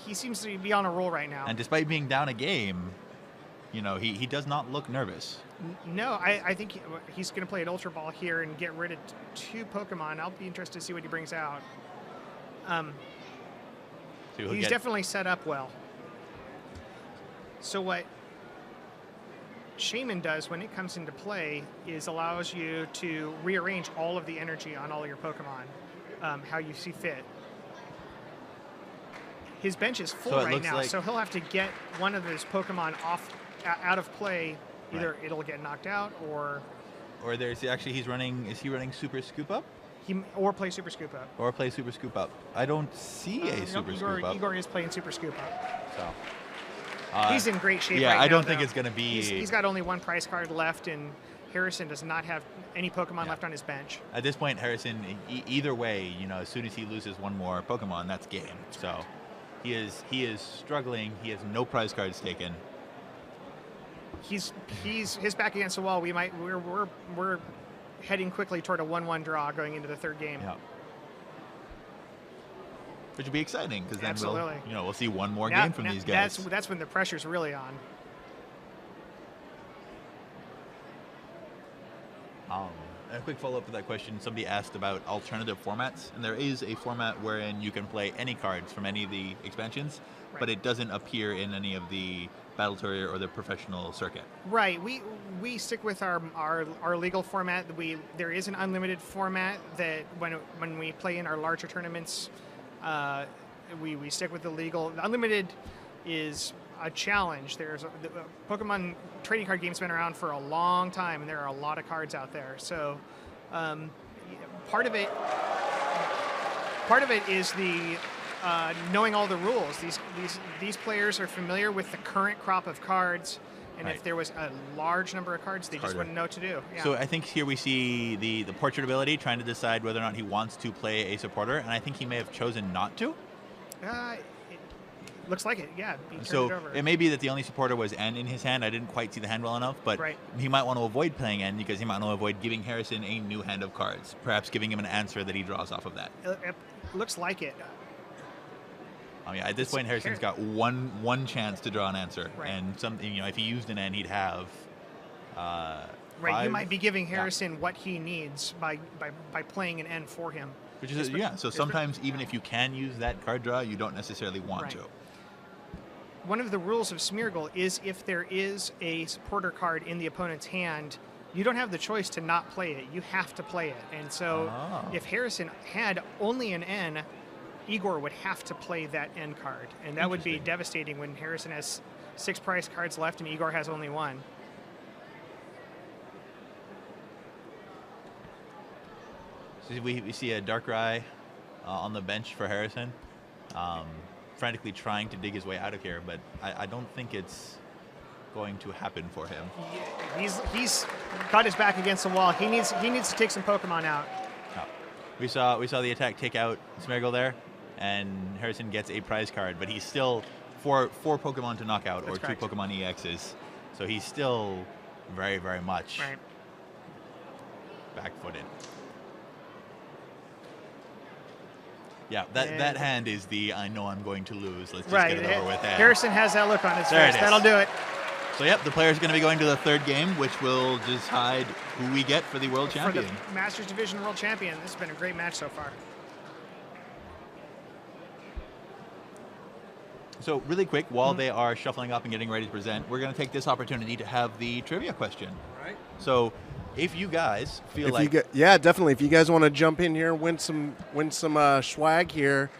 S2: He seems to be on a roll right now.
S3: And despite being down a game, he does not look nervous.
S2: No, I think he's going to play an Ultra Ball here and get rid of 2 Pokemon. I'll be interested to see what he brings out. He's definitely set up well. So what Shaman does when it comes into play is allows you to rearrange all of the energy on all your Pokemon, how you see fit. His bench is full right now, so he'll have to get one of his Pokemon out of play. Either it'll get knocked out, or
S3: there's actually he's running. Is he running Super Scoop Up?
S2: Or play Super Scoop Up.
S3: Or play Super Scoop Up. I don't see a Super Scoop Up.
S2: Igor is playing Super Scoop Up.
S3: So.
S2: He's in great shape right now.
S3: Yeah, I don't think it's going to be...
S2: He's got only 1 prize card left, and Harrison does not have any Pokemon left on his bench.
S3: At this point, Harrison, either way, as soon as he loses one more Pokemon, that's game. So he is struggling. He has no prize cards taken.
S2: He's back against the wall. We're heading quickly toward a 1-1 draw going into the 3rd game.
S3: Yeah. Which would be exciting because then we'll see one more game from these guys.
S2: That's when the pressure's really on.
S3: A quick follow-up to that question, somebody asked about alternative formats, and there is a format wherein you can play any cards from any of the expansions, but it doesn't appear in any of the Battle Tour or the professional circuit. Right.
S2: We stick with our legal format. There is an unlimited format that when we play in our larger tournaments, we stick with the legal. The unlimited is a challenge. There's Pokemon trading card game's been around for a long time, and there are a lot of cards out there. So part of it is the knowing all the rules. These players are familiar with the current crop of cards, and
S3: Right.
S2: if there was a large number of cards, they just
S3: Harder.
S2: wouldn't know what to do. Yeah.
S3: So I think here we see the portrait ability trying to decide whether or not he wants to play a supporter, and I think he may have chosen not to.
S2: It looks like it. Yeah. He turned it
S3: So
S2: over.
S3: it may be that the only supporter was N in his hand. I didn't quite see the hand well enough, but
S2: Right.
S3: he might want to avoid playing N because he might want to avoid giving Harrison a new hand of cards, perhaps giving him an answer that he draws off of that.
S2: It looks like it.
S3: Yeah, at this point, Harrison's got one chance to draw an answer,
S2: Right.
S3: and something if he used an N, he'd have.
S2: Right.
S3: five-
S2: You might be giving
S3: yeah.
S2: Harrison what he needs by playing an N for him.
S3: Which is So sometimes even if you can use that card draw, you don't necessarily want
S2: Right.
S3: to.
S2: One of the rules of Smeargle is if there is a supporter card in the opponent's hand, you don't have the choice to not play it. You have to play it. And so
S3: Oh.
S2: if Harrison had only an N, Igor would have to play that N card. And that would be
S3: Interesting.
S2: devastating when Harrison has 6 prize cards left and Igor has only 1.
S3: So we see a Darkrai on the bench for Harrison, frantically trying to dig his way out of here, but I don't think it's going to happen for him.
S2: He's got his back against the wall. He needs to take some Pokemon out.
S3: No. We saw the attack take out Smeargle there, and Harrison gets a prize card, but he's still four Pokemon to knock out,
S2: That's
S3: or
S2: correct.
S3: 2 Pokemon EXs. So he's still very, very much
S2: Right.
S3: back-footed. Yeah, that hand is the I know I'm going to lose. Let's just
S2: Right.
S3: get it over with. Hand.
S2: Harrison has that look on his
S3: There it
S2: face.
S3: is.
S2: That'll do it.
S3: So yep, the player's going to be going to the third game, which will decide who we get for the world champion.
S2: For the Masters Division World Champion. This has been a great match so far.
S3: So really quick, while they are shuffling up and getting ready to present, we're going to take this opportunity to have the trivia question.
S1: Right.
S3: So if you guys feel
S1: If
S3: like
S1: you get, yeah, definitely. If you guys want to jump in here, win some swag here,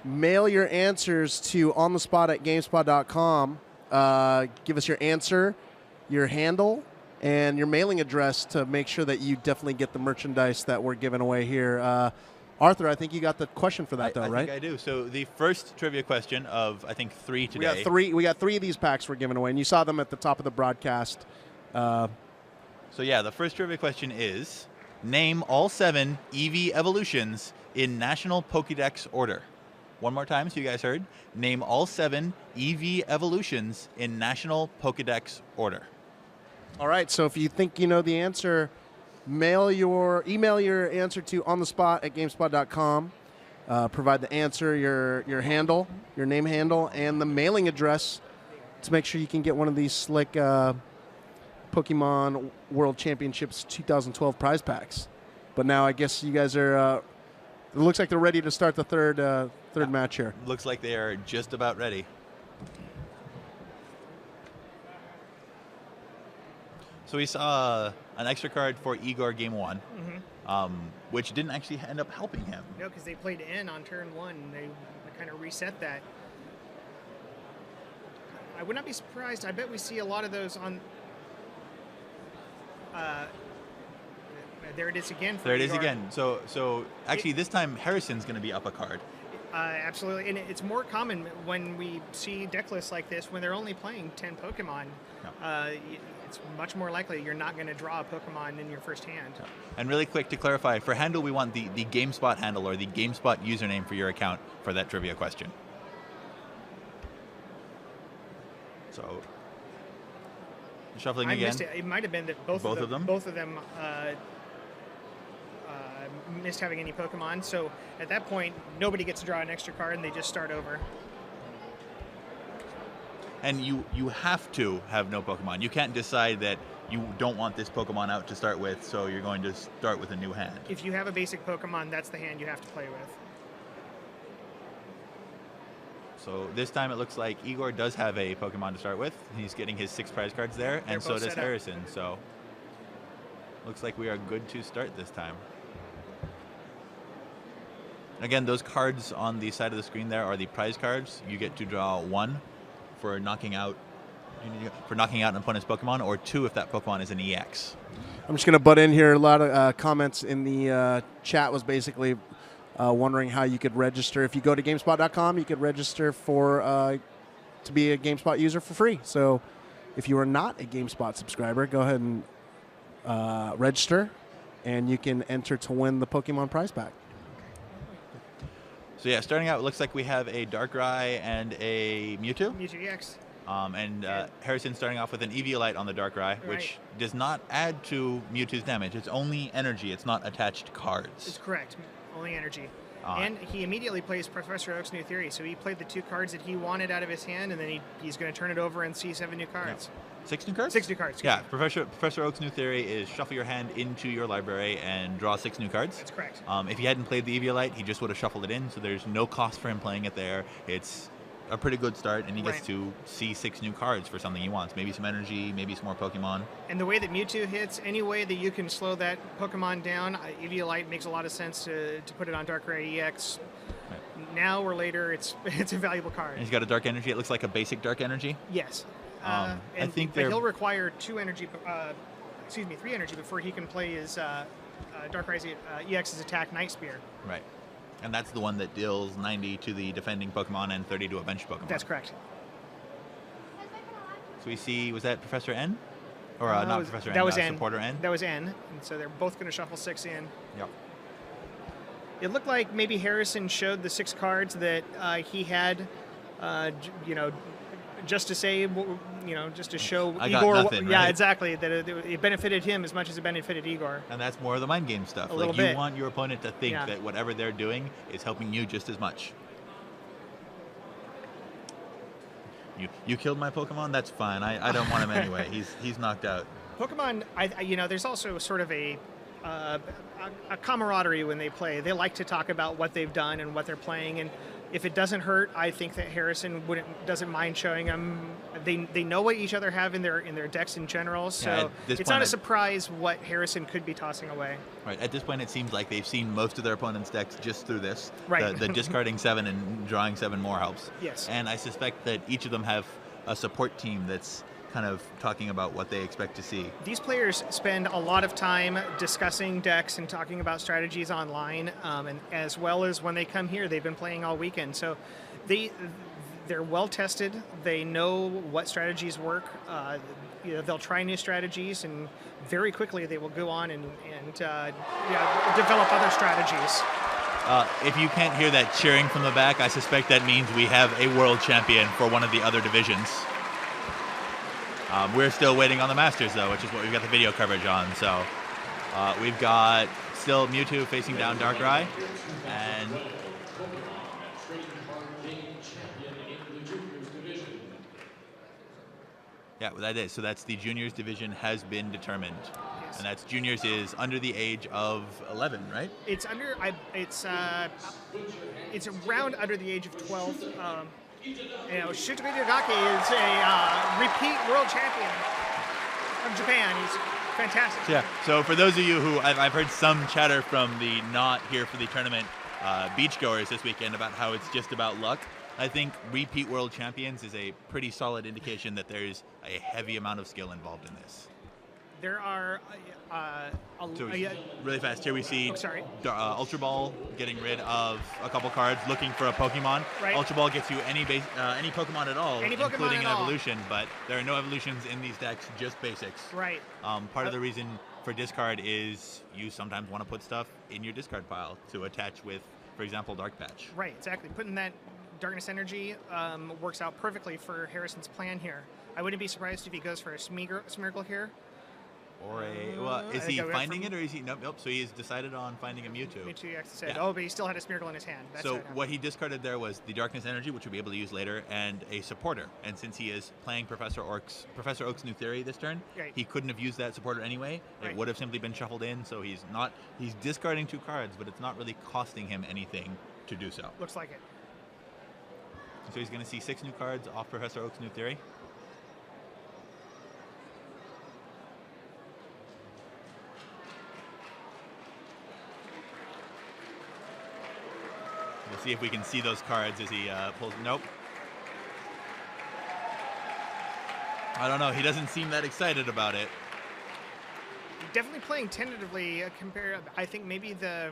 S1: mail your answers to onthespot@gamespot.com. Give us your answer, your handle, and your mailing address to make sure that you definitely get the merchandise that we're giving away here. Arthur, I think you got the question for that,
S3: I
S1: right?
S3: think I do. So the first trivia question of I think 3 today.
S1: We got three of these packs we're giving away, and you saw them at the top of the broadcast.
S3: So yeah, the first trivia question is: name all 7 Eevee evolutions in National Pokédex order. One more time, so you guys heard. Name all 7 Eevee evolutions in National Pokédex order.
S1: All right, so if you think you know the answer, email your answer to onthespot@gamespot.com. Provide the answer, your handle, your name handle, and the mailing address to make sure you can get one of these slick Pokemon World Championships 2012 prize packs. But now I guess you guys are. It looks like they're ready to start the third match here.
S3: Looks like they are just about ready. So we saw an extra card for Igor game 1, which didn't actually end up helping him.
S2: No, because they played N on turn 1. And they kind of reset that. I would not be surprised. I bet we see a lot of those on. There it is again. For
S3: There it is
S2: Igor.
S3: again. So actually this time Harrison's going to be up a card.
S2: Absolutely, and it's more common when we see deck lists like this when they're only playing 10 Pokemon. It's much more likely you're not going to draw a Pokemon in your first hand.
S3: And really quick to clarify, for handle we want the GameSpot handle or the GameSpot username for your account for that trivia question. So shuffling
S2: I
S3: again.
S2: missed it. It might have been that both of them missed having any Pokemon. So at that point, nobody gets to draw an extra card, and they just start over.
S3: And you have to have no Pokemon. You can't decide that you don't want this Pokemon out to start with, so you're going to start with a new hand.
S2: If you have a basic Pokemon, that's the hand you have to play with.
S3: So this time it looks like Igor does have a Pokemon to start with. He's getting his 6 prize cards there,
S2: They're
S3: and so
S2: both
S3: does
S2: set up.
S3: Harrison. So looks like we are good to start this time. Again, those cards on the side of the screen there are the prize cards. You get to draw 1 for knocking out for knocking out an opponent's Pokemon, or 2 if that Pokemon is an EX.
S1: I'm just going to butt in here. A lot of comments in the chat was basically wondering how you could register. If you go to GameSpot.com, you could register for to be a GameSpot user for free. So if you are not a GameSpot subscriber, go ahead and register, and you can enter to win the Pokemon prize pack.
S3: So yeah, starting out, it looks like we have a Darkrai and a Mewtwo.
S2: Mewtwo EX.
S3: Harrison starting off with an Eviolite on the Darkrai, which does not add to Mewtwo's damage. It's only energy. It's not attached cards.
S2: It's correct. Only energy. And he immediately plays Professor Oak's New Theory. So he played the 2 cards that he wanted out of his hand, and then he's going to turn it over and see 7 new cards.
S3: Yeah. 6 new cards?
S2: 6 new cards.
S3: Yeah, Professor Oak's New Theory is shuffle your hand into your library and draw 6 new cards.
S2: That's correct.
S3: If he hadn't played the Eviolite, he just would have shuffled it in, so there's no cost for him playing it there. It's a pretty good start, and he gets to see 6 new cards for something he wants. Maybe some energy, maybe some more Pokemon.
S2: And the way that Mewtwo hits, any way that you can slow that Pokemon down, Eviolite makes a lot of sense to put it on Darkrai EX. Right. Now or later, it's a valuable card.
S3: And he's got a Dark Energy. It looks like a basic Dark Energy.
S2: Yes.
S3: I think
S2: he'll require 3 energy before he can play his Darkrai's EX's attack Night Spear.
S3: Right. And that's the one that deals 90 to the defending Pokemon and 30 to a bench Pokemon.
S2: That's correct.
S3: So we see, was that Professor N? Or not Professor N,
S2: that was N.
S3: Supporter N?
S2: That was N. And so they're both going to shuffle 6 in.
S3: Yep.
S2: It looked like maybe Harrison showed the 6 cards that he had, just to say, just to show
S3: I
S2: Igor.
S3: got nothing,
S2: yeah,
S3: right?
S2: exactly. That it benefited him as much as it benefited Igor.
S3: And that's more of the mind game stuff.
S2: A
S3: Like
S2: little
S3: you
S2: bit.
S3: want your opponent to think that whatever they're doing is helping you just as much. You killed my Pokemon? That's fine. I don't want him anyway. He's knocked out.
S2: Pokemon, there's also sort of a camaraderie when they play. They like to talk about what they've done and what they're playing, and if it doesn't hurt, I think that Harrison doesn't mind showing them. They know what each other have in their decks in general, so it's not a surprise what Harrison could be tossing away.
S3: Right. At this point, it seems like they've seen most of their opponent's decks just through this.
S2: Right.
S3: The discarding 7 and drawing 7 more helps.
S2: Yes.
S3: And I suspect that each of them have a support team that's kind of talking about what they expect to see.
S2: These players spend a lot of time discussing decks and talking about strategies online, and as well as when they come here, they've been playing all weekend. So they're well tested. They know what strategies work. They'll try new strategies, and very quickly they will go on and develop other strategies.
S3: If you can't hear that cheering from the back, I suspect that means we have a world champion for one of the other divisions. We're still waiting on the Masters, though, which is what we've got the video coverage on. So we've got still Mewtwo facing down Darkrai, and yeah, that is. So that's the juniors division has been determined, and that's juniors is under the age of 11, right?
S2: It's under. It's around under the age of 12. Shuto Itagaki is a repeat world champion from Japan. He's fantastic.
S3: Yeah. So for those of you who I've heard some chatter from the not here for the tournament beachgoers this weekend about how it's just about luck. I think repeat world champions is a pretty solid indication that there's a heavy amount of skill involved in this.
S2: There are
S3: really fast. Here we see Ultra Ball getting rid of a couple cards, looking for a Pokemon.
S2: Right.
S3: Ultra Ball gets you any Pokemon at all, including an
S2: all.
S3: evolution, but there are no evolutions in these decks, just basics.
S2: Right.
S3: Part of the reason for discard is you sometimes want to put stuff in your discard pile to attach with, for example, Dark Patch.
S2: Right, exactly. Putting that Darkness Energy works out perfectly for Harrison's plan here. I wouldn't be surprised if he goes for a Smeargle here.
S3: Or is he finding it, or is he? Nope. So he's decided on finding a Mewtwo.
S2: Mewtwo, you said. Yeah. Oh, but he still had a Smeargle in his hand. That's
S3: so what he discarded there was the Darkness Energy, which we'll be able to use later, and a supporter. And since he is playing Professor Oak's New Theory this turn, he couldn't have used that supporter anyway. It would have simply been shuffled in. So he's discarding 2 cards, but it's not really costing him anything to do so.
S2: Looks like it.
S3: So he's going to see 6 new cards off Professor Oak's New Theory. We'll see if we can see those cards as he pulls. Nope. I don't know. He doesn't seem that excited about it.
S2: Definitely playing tentatively. I think maybe the,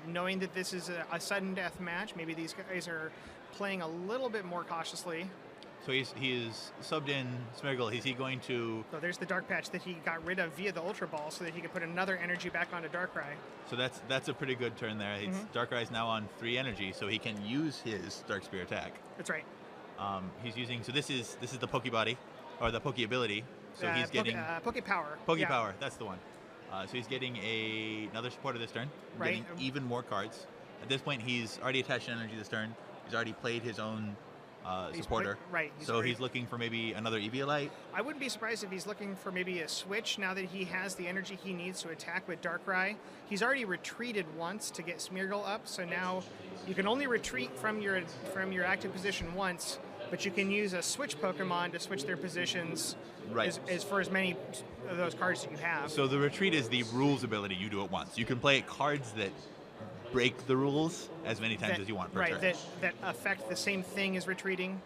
S2: knowing that this is a sudden death match, maybe these guys are playing a little bit more cautiously.
S3: So he's subbed in Smeargle. Is he going to?
S2: So there's the Dark Patch that he got rid of via the Ultra Ball, so that he could put another energy back onto Darkrai.
S3: So that's a pretty good turn there. Darkrai's now on 3 energy, so he can use his Dark Spear attack.
S2: That's right.
S3: He's using. So this is the Pokebody, or the Poke ability. So he's getting
S2: Poke Power.
S3: Poke Power. That's the one. So he's getting another supporter this turn.
S2: Right.
S3: Getting even more cards. At this point, he's already attached an energy this turn. He's already played his own supporter. He's looking for maybe another Eviolite.
S2: I wouldn't be surprised if he's looking for maybe a switch now that he has the energy he needs to attack with Darkrai. He's already retreated once to get Smeargle up, so now you can only retreat from your active position once, but you can use a switch Pokemon to switch their positions as for as many of those cards that you have.
S3: So the retreat is the rules ability. You do it once. You can play cards that break the rules as many times as you want per turn.
S2: That affect the same thing as retreating.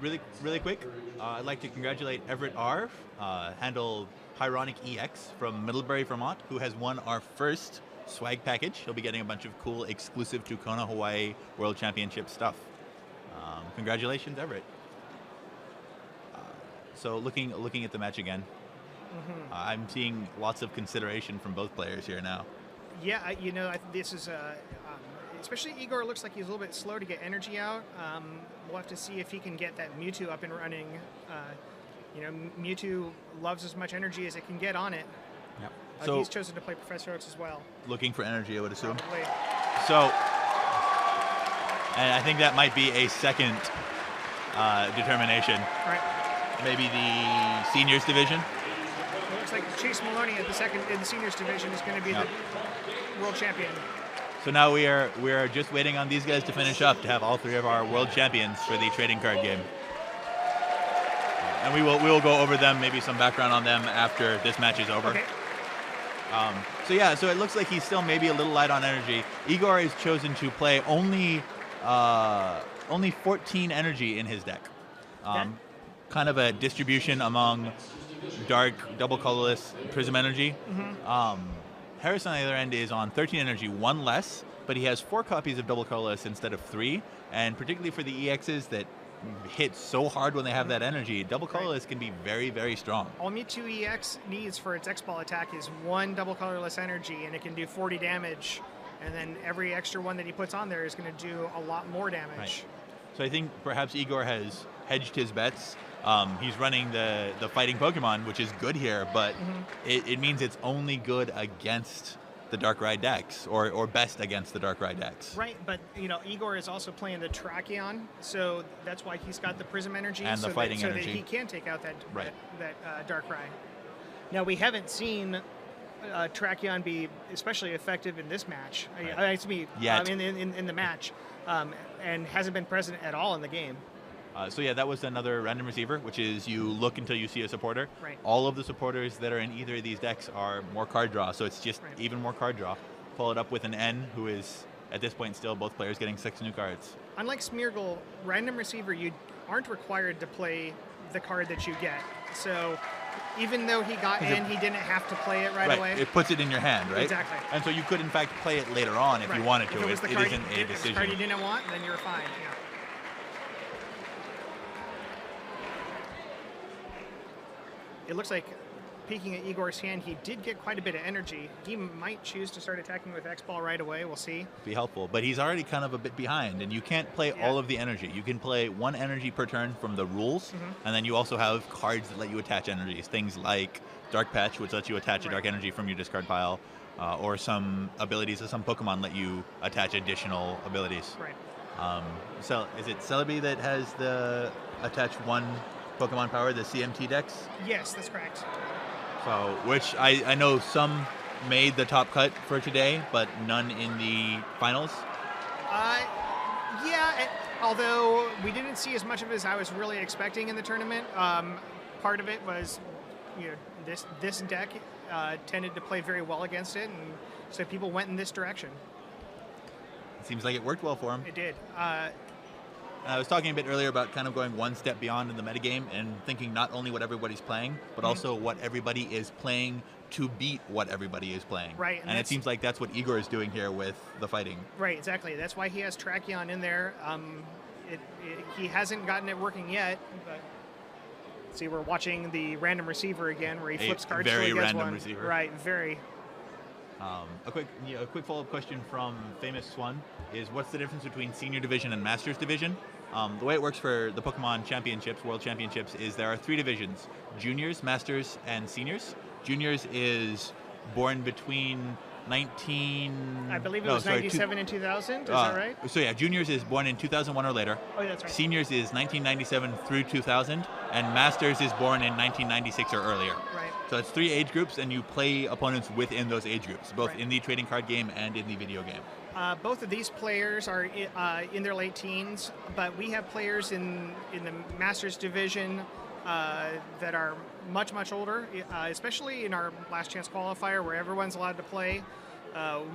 S3: Really quick, I'd like to congratulate Everett R, handle Hyronic EX from Middlebury, Vermont, who has won our first swag package. He'll be getting a bunch of cool exclusive to Kona, Hawaii World Championship stuff. Congratulations, Everett. So looking at the match again, I'm seeing lots of consideration from both players here now.
S2: Yeah, this is especially Igor looks like he's a little bit slow to get energy out. We'll have to see if he can get that Mewtwo up and running. Mewtwo loves as much energy as it can get on it.
S3: Yep.
S2: So he's chosen to play Professor Oaks as well.
S3: Looking for energy, I would assume.
S2: Probably.
S3: So, and I think that might be a second determination.
S2: Right.
S3: Maybe the seniors division.
S2: It looks like Chase Maloney in the seniors division is going to be the world champion.
S3: So now we are just waiting on these guys to finish up to have all 3 of our world champions for the trading card game. And we will go over them, maybe some background on them after this match is over.
S2: Okay.
S3: So it looks like he's still maybe a little light on energy. Igor has chosen to play only 14 energy in his deck. Kind of a distribution among dark, double colorless, prism energy. Harris on the other end is on 13 energy, 1 less, but he has 4 copies of double colorless instead of 3, and particularly for the EXs that hit so hard when they have that energy, double colorless can be very, very strong.
S2: All Mewtwo EX needs for its X-Ball attack is 1 double colorless energy, and it can do 40 damage, and then every extra one that he puts on there is going to do a lot more damage.
S3: Right. So I think perhaps Igor has hedged his bets. He's running the fighting Pokemon, which is good here, but it means it's only good against the Darkrai decks, or best against the Darkrai decks.
S2: Right, but Igor is also playing the Tracheon, so that's why he's got the Prism energy
S3: and the fighting energy,
S2: so that he can take out that Darkrai. Now we haven't seen Tracheon be especially effective in this match.
S3: Yet.
S2: In the match, and hasn't been present at all in the game.
S3: So yeah, that was another random receiver, which is you look until you see a supporter.
S2: Right.
S3: All of the supporters that are in either of these decks are more card draw, so it's just even more card draw. Follow it up with an N, who is, at this point still, both players getting 6 new cards.
S2: Unlike Smeargle, random receiver, you aren't required to play the card that you get. So even though he got in, he didn't have to play it right away.
S3: It puts it in your hand, right?
S2: Exactly.
S3: And so you could, in fact, play it later on if you wanted to.
S2: If it was
S3: it
S2: card
S3: isn't a decision.
S2: If it's the card you didn't want, then you're fine. Yeah. It looks like, peeking at Igor's hand, he did get quite a bit of energy. He might choose to start attacking with X-Ball right away. We'll see.
S3: Be helpful, but he's already kind of a bit behind, and you can't play all of the energy. You can play 1 energy per turn from the rules, and then you also have cards that let you attach energies. Things like Dark Patch, which lets you attach a dark energy from your discard pile, or some abilities of some Pokemon let you attach additional abilities.
S2: Right.
S3: So is it Celebi that has the attach 1 Pokemon power, the CMT decks?
S2: Yes, that's correct.
S3: So, which I know some made the top cut for today, but none in the finals.
S2: Although we didn't see as much of it as I was really expecting in the tournament. Part of it was, this deck tended to play very well against it, and so people went in this direction.
S3: It seems like it worked well for him.
S2: It did.
S3: And I was talking a bit earlier about kind of going one step beyond in the metagame and thinking not only what everybody's playing, but also what everybody is playing to beat what everybody is playing.
S2: Right,
S3: And it seems like that's what Igor is doing here with the fighting.
S2: Right, exactly. That's why he has Tracheon in there. He hasn't gotten it working yet, but see, we're watching the random receiver again, where he flips cards.
S3: Very
S2: till he gets
S3: random
S2: one.
S3: receiver.
S2: Right, very.
S3: A quick follow-up question from Famous Swan is, what's the difference between Senior Division and Masters Division? The way it works for the Pokemon Championships, World Championships, is there are 3 divisions: Juniors, Masters, and Seniors. Juniors is born between 19...
S2: I believe it was 97 and 2000, is that right?
S3: So yeah, Juniors is born in 2001 or later.
S2: Oh, yeah, that's right.
S3: Seniors is 1997 through 2000, and Masters is born in 1996 or earlier.
S2: Right.
S3: So it's 3 age groups, and you play opponents within those age groups, both
S2: Right.
S3: in the trading card game and in the video game.
S2: Both of these players are in their late teens, but we have players in the Masters division that are much, much older, especially in our last chance qualifier where everyone's allowed to play.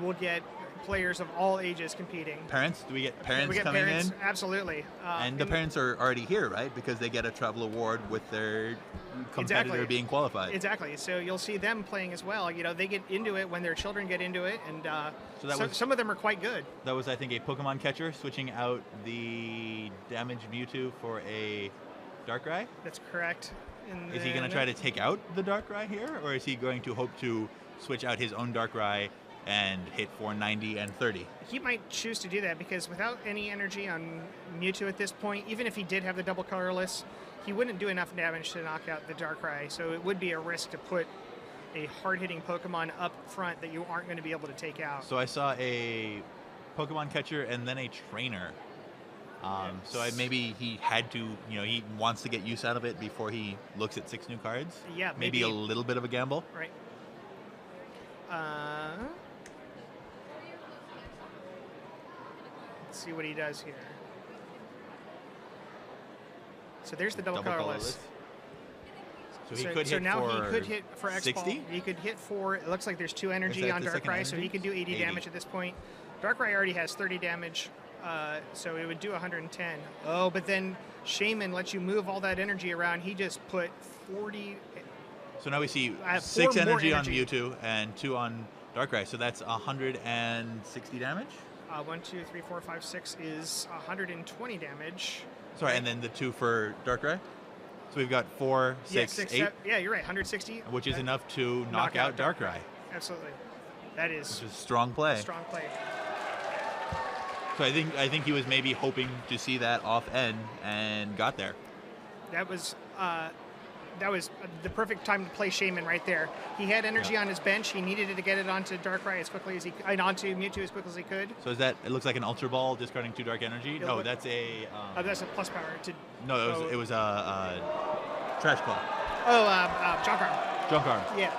S2: We'll get players of all ages competing.
S3: Parents? Do we get parents
S2: We get
S3: coming
S2: parents,
S3: in?
S2: absolutely.
S3: And the parents are already here, right? Because they get a travel award with their competitor
S2: Exactly.
S3: being qualified.
S2: Exactly. So you'll see them playing as well. You know, they get into it when their children get into it, and
S3: So that was-
S2: some of them are quite good.
S3: That was, I think, a Pokemon catcher switching out the damaged Mewtwo for a Darkrai.
S2: That's correct. And
S3: Is he going to
S2: then-
S3: try to take out the Darkrai here, or is he going to hope to switch out his own Darkrai and hit for 90 and 30?
S2: He might choose to do that because without any energy on Mewtwo at this point, even if he did have the double colorless, he wouldn't do enough damage to knock out the Darkrai. So it would be a risk to put a hard-hitting Pokemon up front that you aren't going to be able to take out.
S3: So I saw a Pokemon catcher and then a trainer. So maybe he had to, he wants to get use out of it before he looks at 6 new cards.
S2: Yeah,
S3: Maybe a little bit of a gamble.
S2: Right. Let's see what he does here. So there's the double colorless.
S3: So he could hit
S2: now
S3: for
S2: he could hit for X-Ball.
S3: 60?
S2: He could hit for, it looks like there's 2 energy
S3: that
S2: on
S3: the second
S2: Darkrai, so he
S3: energy?
S2: could do 80 damage at this point. Darkrai already has 30 damage, so it would do 110. Oh, but then Shaman lets you move all that energy around. He just put 40.
S3: So now we see
S2: 4
S3: 6
S2: more
S3: energy on
S2: energy.
S3: Mewtwo and 2 on Darkrai. So that's 160 damage?
S2: 1, 2, 3, 4, 5, 6 is 120 damage.
S3: Sorry, and then the 2 for Darkrai? So we've got 4, 6, 8,
S2: yeah, you're right, 160.
S3: which is
S2: That-
S3: enough to knock out Darkrai.
S2: Absolutely. That is
S3: Which is strong play.
S2: a strong play.
S3: So I think he was maybe hoping to see that off end and got there.
S2: That was the perfect time to play Shaman right there. He had energy on his bench. He needed it to get it onto Darkrai as quickly as onto Mewtwo as quickly as he could.
S3: So is that, it looks like an Ultra Ball discarding 2 dark energy?
S2: Yeah,
S3: No,
S2: but-
S3: that's a...
S2: That's a plus power to.
S3: no, it was a Trash Claw.
S2: Junk Arm.
S3: Junk Arm.
S2: Yeah.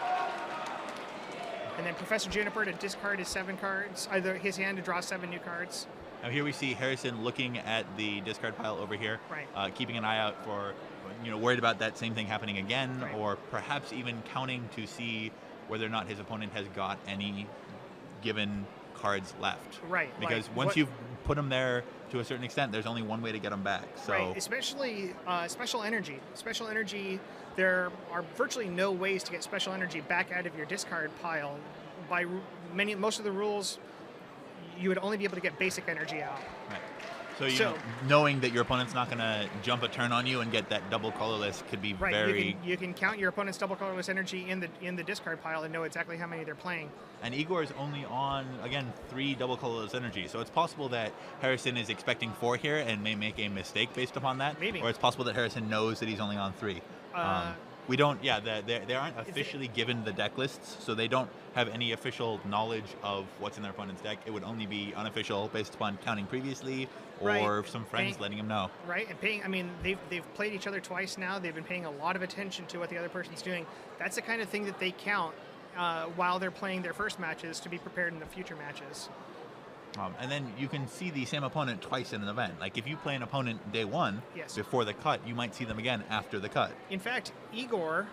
S2: And then Professor Juniper to discard his 7 cards, either his hand to draw 7 new cards.
S3: Now here we see Harrison looking at the discard pile over here,
S2: Right.
S3: Keeping an eye out for, worried about that same thing happening again,
S2: Right.
S3: or perhaps even counting to see whether or not his opponent has got any given cards left.
S2: Right.
S3: Because
S2: like,
S3: once
S2: what-
S3: you've put them there to a certain extent, there's only one way to get them back. So
S2: Right, especially special energy. Special energy, there are virtually no ways to get special energy back out of your discard pile. By most of the rules, you would only be able to get basic energy out.
S3: Right. So,
S2: So-
S3: knowing that your opponent's not going to jump a turn on you and get that double colorless could be
S2: Right,
S3: very...
S2: you can count your opponent's double colorless energy in the discard pile and know exactly how many they're playing.
S3: And Igor is only on, again, 3 double colorless energy. So it's possible that Harrison is expecting 4 here and may make a mistake based upon that.
S2: Maybe.
S3: Or it's possible that Harrison knows that he's only on 3. We don't, they aren't officially given the deck lists, so they don't have any official knowledge of what's in their opponent's deck. It would only be unofficial based upon counting previously or
S2: Right.
S3: some friends letting him know.
S2: Right, and paying. I mean, they've played each other twice now. They've been paying a lot of attention to what the other person's doing. That's the kind of thing that they count while they're playing their first matches to be prepared in the future matches.
S3: And then you can see the same opponent twice in an event. Like if you play an opponent day 1
S2: Yes.
S3: before the cut, you might see them again after the cut.
S2: In fact, Igor,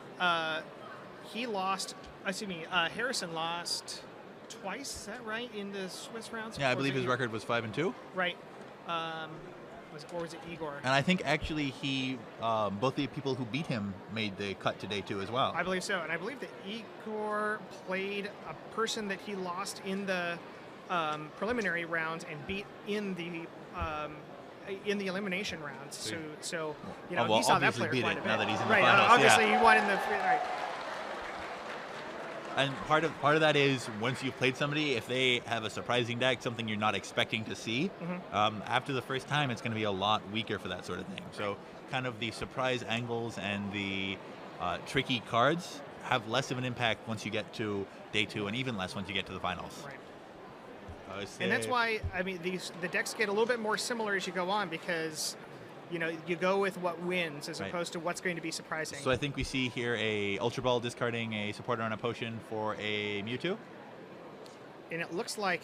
S2: he lost. Harrison lost twice. Is that right in the Swiss rounds?
S3: Yeah, I
S2: Or
S3: believe
S2: was
S3: his
S2: it-
S3: record was 5-2.
S2: Right. was it Igor?
S3: And I think actually both the people who beat him made the cut to day 2 as well.
S2: I believe so, and I believe that Igor played a person that he lost in the preliminary rounds and beat in the elimination rounds. So you know, he saw that player
S3: beat
S2: quite
S3: it
S2: a bit.
S3: now that he's in the
S2: right,
S3: finals.
S2: obviously
S3: yeah.
S2: he won in the right.
S3: And part of that is once you've played somebody, if they have a surprising deck, something you're not expecting to see, after the first time, it's going to be a lot weaker for that sort of thing. So kind of the surprise angles and the tricky cards have less of an impact once you get to day 2, and even less once you get to the finals.
S2: Right. And that's why, I mean, the decks get a little bit more similar as you go on, because you know, you go with what wins as opposed to what's going to be surprising.
S3: So I think we see here a Ultra Ball discarding a supporter on a potion for a Mewtwo.
S2: And it looks like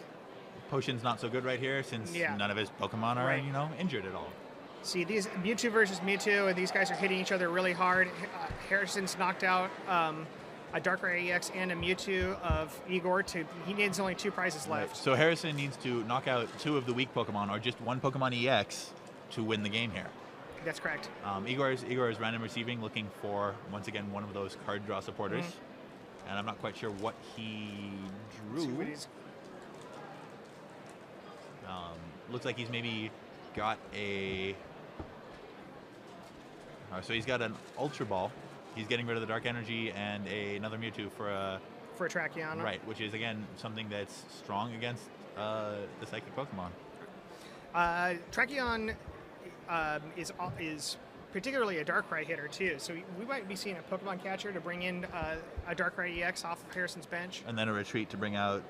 S3: Potion's not so good right here since none of his Pokemon are, you know, injured at all.
S2: See, these Mewtwo versus Mewtwo, and these guys are hitting each other really hard. Harrison's knocked out a Darkrai EX and a Mewtwo of Igor. He needs only 2 prizes left.
S3: Right. So Harrison needs to knock out 2 of the weak Pokemon, or just 1 Pokemon EX, to win the game here.
S2: That's correct.
S3: Igor is random receiving, looking for, once again, one of those card draw supporters. And I'm not quite sure what he drew. Looks like he's maybe got a... so he's got an Ultra Ball. He's getting rid of the Dark Energy and another Mewtwo for a
S2: Tracheon.
S3: Right, which is, again, something that's strong against the Psychic Pokemon.
S2: Tracheon is particularly a Darkrai hitter too, so we might be seeing a Pokemon catcher to bring in a Darkrai EX off of Harrison's bench.
S3: And then a retreat to bring out...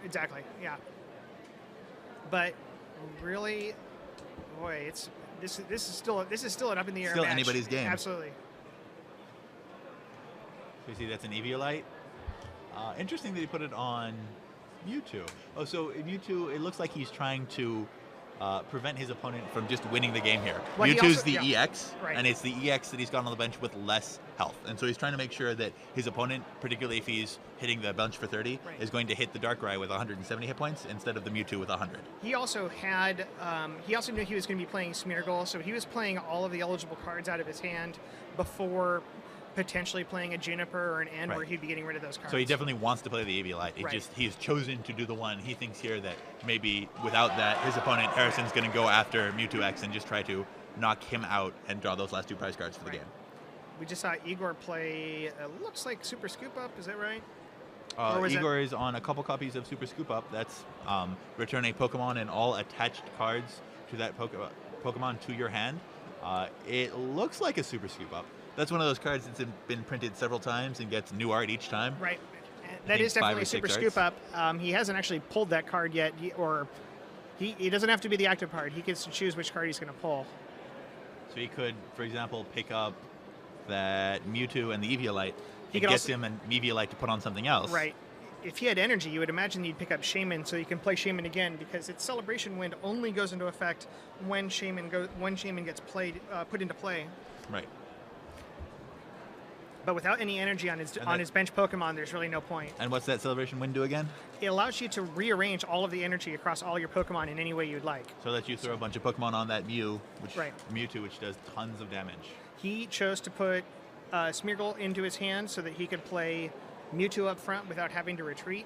S2: Exactly, yeah. But really, boy, this is still an up in the air
S3: Still
S2: match.
S3: anybody's game.
S2: Absolutely.
S3: So you see that's an Eviolite. Interesting that he put it on Mewtwo. Oh, so Mewtwo, it looks like he's trying to prevent his opponent from just winning the game here.
S2: Well,
S3: Mewtwo's the EX,
S2: right.
S3: and it's the EX that he's got on the bench with less health. And so he's trying to make sure that his opponent, particularly if he's hitting the bench for 30, is going to hit the Darkrai with 170 hit points instead of the Mewtwo with 100.
S2: He also had, he also knew he was going to be playing Smeargle, so he was playing all of the eligible cards out of his hand before potentially playing a Juniper or an End where he'd be getting rid of those cards.
S3: So he definitely wants to play the Eviolite. He's chosen to do the one. He thinks here that maybe without that, his opponent, Harrison's going to go after Mewtwo X and just try to knock him out and draw those last 2 prize cards for the game.
S2: We just saw Igor play, looks like Super Scoop Up, is that right?
S3: Igor is on a couple copies of Super Scoop Up. That's return a Pokemon and all attached cards to that Pokemon to your hand. It looks like a Super Scoop Up. That's one of those cards that's been printed several times and gets new art each time.
S2: Right. That is definitely a Super Scoop Up. He hasn't actually pulled that card yet, he doesn't have to be the active card. He gets to choose which card he's going to pull.
S3: So he could, for example, pick up that Mewtwo and the Eviolite and get him an Eviolite to put on something else.
S2: Right. If he had energy, you would imagine he'd pick up Shaman so you can play Shaman again, because its Celebration Wind only goes into effect when Shaman gets put into play.
S3: Right.
S2: But without any energy on his bench Pokemon, there's really no point.
S3: And what's that Celebration Wind do again?
S2: It allows you to rearrange all of the energy across all your Pokemon in any way you'd like.
S3: So that you throw a bunch of Pokemon on that Mewtwo, which does tons of damage.
S2: He chose to put Smeargle into his hand so that he could play Mewtwo up front without having to retreat.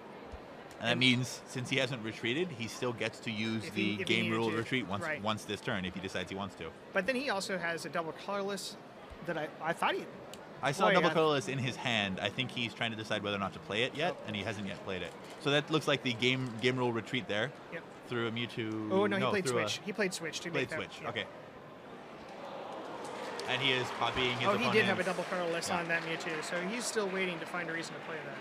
S3: And that means, since he hasn't retreated, he still gets to use the game rule retreat once this turn if he decides he wants to.
S2: But then he also has a double colorless that I thought he...
S3: I saw double colorless in his hand. I think he's trying to decide whether or not to play it yet, and he hasn't yet played it. So that looks like the game rule retreat there.
S2: Yep.
S3: Through a Mewtwo.
S2: Oh no, he played Switch. He played Switch to
S3: make that. Okay. And he is copying his opponent.
S2: He did have a double colorless on that Mewtwo, so he's still waiting to find a reason to play that.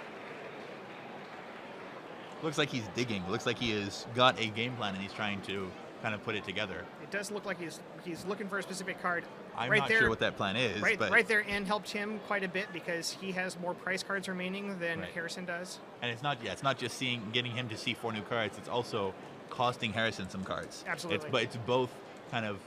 S3: Looks like he's digging. Looks like he has got a game plan and he's trying to kind of put it together.
S2: It does look like he's looking for a specific card.
S3: I'm not sure what that plan is.
S2: Right there, and helped him quite a bit because he has more price cards remaining than Harrison does.
S3: And it's not just getting him to see 4 new cards. It's also costing Harrison some cards.
S2: Absolutely.
S3: It's both kind of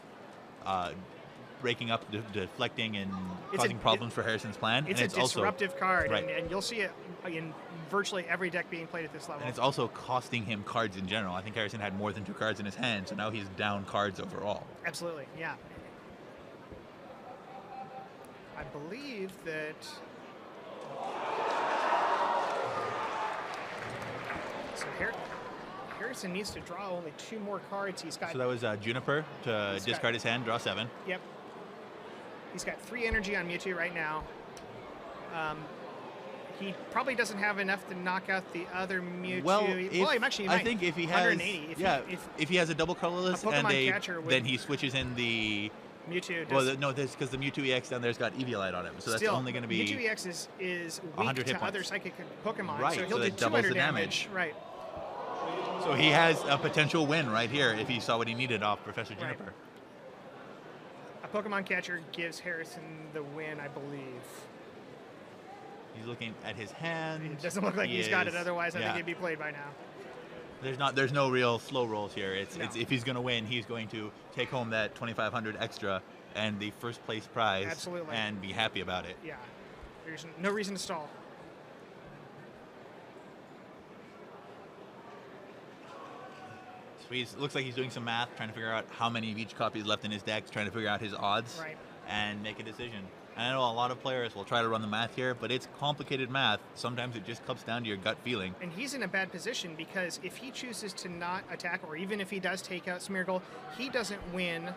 S3: breaking up, deflecting, and causing problems for Harrison's plan.
S2: It's
S3: and
S2: a disruptive card,
S3: right.
S2: and you'll see it in virtually every deck being played at this level.
S3: And it's also costing him cards in general. I think Harrison had more than 2 cards in his hand, so now he's down cards overall.
S2: Absolutely, yeah. I believe that... So Harrison needs to draw only 2 more cards. He's got...
S3: So that was Juniper to discard his hand, draw 7.
S2: Yep. He's got 3 energy on Mewtwo right now. He probably doesn't have enough to knock out the other Mewtwo.
S3: Well,
S2: I
S3: think if he has
S2: 180.
S3: If he has a double colorless and then he switches in the
S2: Mewtwo.
S3: No, because the Mewtwo EX down there's got Eviolite on it, so that's only going to be
S2: Mewtwo EX is weak to other psychic Pokemon,
S3: right?
S2: so he'll do
S3: that
S2: 200
S3: doubles the damage.
S2: Right.
S3: So he has a potential win right here if he saw what he needed off Professor Juniper.
S2: Right. A Pokemon catcher gives Harrison the win, I believe.
S3: He's looking at his hand.
S2: It doesn't look like he's got it. Otherwise, I think he'd be played by now.
S3: There's no real slow rolls here. It's if he's going to win, he's going to take home that 2,500 extra and the first place prize.
S2: Absolutely.
S3: And be happy about it.
S2: Yeah. There's no reason to stall.
S3: So looks like he's doing some math, trying to figure out how many of each copy is left in his deck, trying to figure out his odds, and make a decision. And I know a lot of players will try to run the math here, but it's complicated math. Sometimes it just comes down to your gut feeling.
S2: And he's in a bad position because if he chooses to not attack, or even if he does take out Smeargle, he doesn't win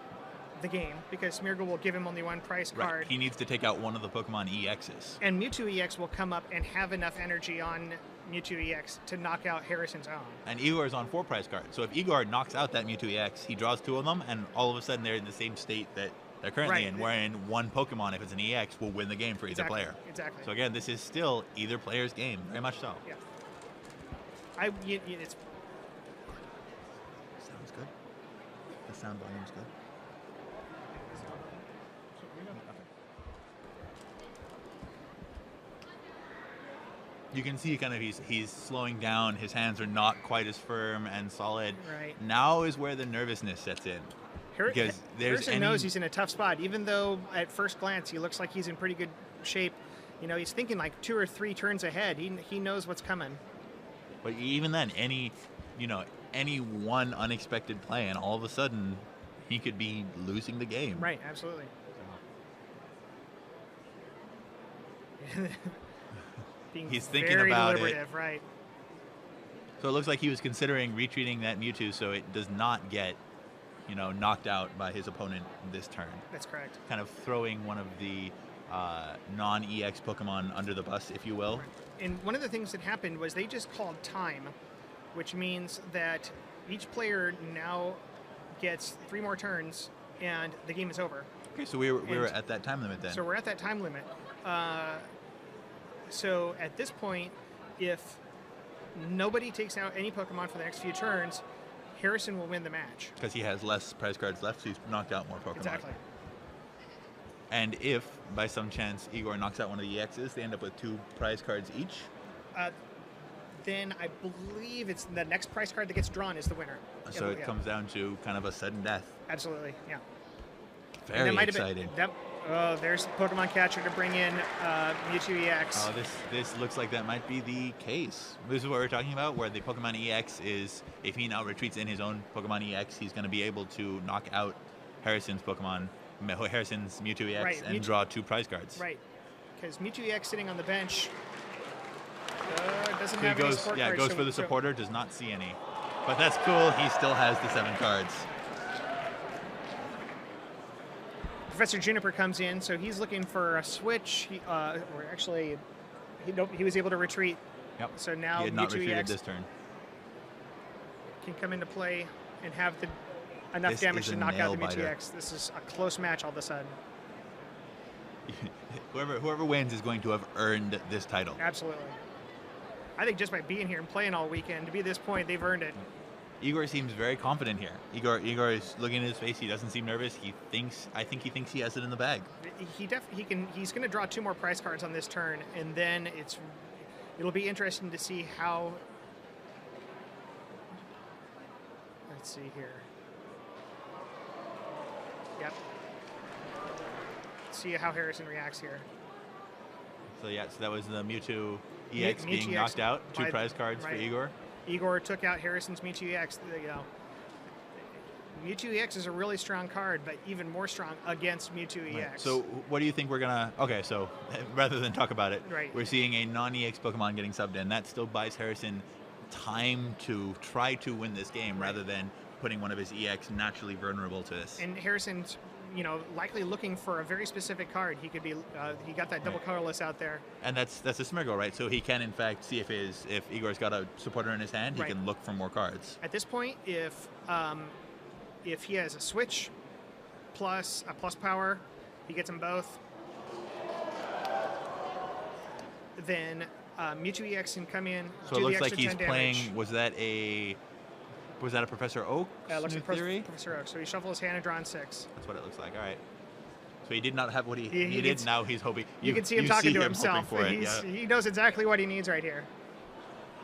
S2: the game because Smeargle will give him only 1 prize card.
S3: He needs to take out one of the Pokemon EXs.
S2: And Mewtwo EX will come up and have enough energy on Mewtwo EX to knock out Harrison's own.
S3: And Igor is on 4 prize cards. So if Igor knocks out that Mewtwo EX, he draws 2 of them, and all of a sudden they're in the same state that they're currently in, wherein one Pokemon, if it's an EX, will win the game for either player.
S2: Exactly.
S3: So again, this is still either player's game, very much so.
S2: Yeah. It's
S3: sounds good. The sound volume's good. You can see kind of he's slowing down. His hands are not quite as firm and solid.
S2: Right.
S3: Now is where the nervousness sets in. Because
S2: Harrison knows he's in a tough spot, even though at first glance he looks like he's in pretty good shape. You know, he's thinking like 2 or 3 turns ahead. He knows what's coming.
S3: But even then, any one unexpected play, and all of a sudden, he could be losing the game.
S2: Right. Absolutely.
S3: He's thinking
S2: very
S3: about
S2: deliberative, right?
S3: So it looks like he was considering retreating that Mewtwo so it does not get, knocked out by his opponent this turn.
S2: That's correct.
S3: Kind of throwing one of the non-EX Pokemon under the bus, if you will.
S2: Right. And one of the things that happened was they just called time, which means that each player now gets 3 more turns and the game is over.
S3: Okay, so we were at that time limit then.
S2: So we're at that time limit. So at this point, if nobody takes out any Pokemon for the next few turns, Harrison will win the match.
S3: Because he has less prize cards left, so he's knocked out more Pokemon.
S2: Exactly.
S3: And if, by some chance, Igor knocks out one of the EXs, they end up with 2 prize cards each?
S2: Then I believe it's the next prize card that gets drawn is the winner.
S3: So it comes down to kind of a sudden death.
S2: Absolutely, yeah.
S3: Very exciting.
S2: There's Pokemon Catcher to bring in Mewtwo EX.
S3: Oh, this looks like that might be the case. This is what we're talking about, where the Pokemon EX is, if he now retreats in his own Pokemon EX, he's going to be able to knock out Harrison's Mewtwo EX and draw 2 prize cards.
S2: Right, because Mewtwo EX sitting on the bench doesn't have
S3: any
S2: support cards.
S3: Goes for the supporter, does not see any. But that's cool, he still has the 7 cards.
S2: Professor Juniper comes in, so he's looking for a switch. He was able to retreat.
S3: Yep.
S2: So now
S3: he had not
S2: Mewtwo
S3: retreated
S2: EX
S3: this turn.
S2: Can come into play and have enough damage to knock out the Mewtwo EX. This is a close match all of a sudden.
S3: Whoever wins is going to have earned this title.
S2: Absolutely. I think just by being here and playing all weekend, to be this point, they've earned it.
S3: Igor seems very confident here. Igor is looking at his face. He doesn't seem nervous. I think he thinks he has it in the bag.
S2: He's going to draw 2 more prize cards on this turn, and then it'll be interesting to see how. Let's see here. Yep. see how Harrison reacts here.
S3: So yeah, so that was the Mewtwo EX being
S2: Mewtwo
S3: knocked
S2: EX
S3: out. Two
S2: by-
S3: prize cards for
S2: right.
S3: Igor.
S2: Igor took out Harrison's Mewtwo EX. Mewtwo EX is a really strong card, but even more strong against Mewtwo
S3: Right.
S2: EX.
S3: So what do you think we're gonna? Okay, so rather than talk about it,
S2: Right.
S3: we're seeing a non-EX Pokemon getting subbed in. That still buys Harrison time to try to win this game, rather than putting one of his EX naturally vulnerable to this.
S2: And Harrison's, likely looking for a very specific card. He could be, he got that double colorless out there.
S3: And that's a Smeargle, right? So he can in fact see if Igor's got a supporter in his hand, he
S2: Right.
S3: can look for more cards.
S2: At this point, if he has a switch plus a plus power, he gets them both. Then Mewtwo EX can come in.
S3: So
S2: do
S3: it looks
S2: the
S3: like
S2: extra
S3: he's
S2: 10
S3: playing.
S2: damage.
S3: Was that a Professor Oak?
S2: Looks
S3: new
S2: like
S3: theory?
S2: Professor Oak. So he shuffles his hand and drawn 6.
S3: That's what it looks like. All right. So he did not have what he
S2: He
S3: needed.
S2: gets-
S3: Now he's hoping.
S2: You can see him talking to
S3: hoping
S2: himself.
S3: for it, yeah.
S2: He knows exactly what he needs right here.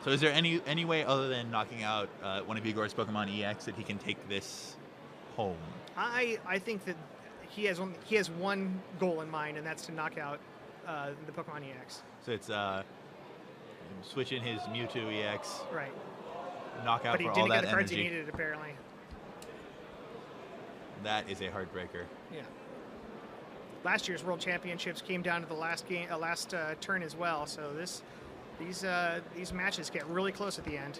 S3: So is there any way other than knocking out one of Igor's Pokemon EX that he can take this home?
S2: I think that he has one goal in mind, and that's to knock out the Pokemon EX.
S3: So it's switch in his Mewtwo EX,
S2: Right.
S3: knock out
S2: But he
S3: for all
S2: didn't
S3: that
S2: get the cards
S3: energy.
S2: he needed, apparently.
S3: That is a heartbreaker.
S2: Yeah. Last year's World Championships came down to the last game, turn as well. So these matches get really close at the end.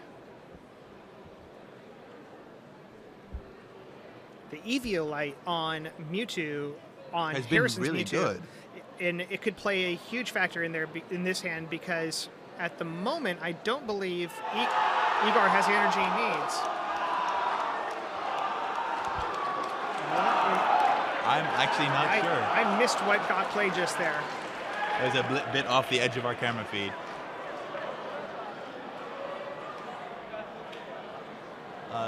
S2: The Eviolite on Mewtwo on
S3: Has been
S2: Harrison's
S3: really
S2: Mewtwo,
S3: good.
S2: and it could play a huge factor in there in this hand, because at the moment I don't believe Igor has the energy he needs.
S3: I'm actually not sure.
S2: I missed what got played just there.
S3: It was a bit off the edge of our camera feed.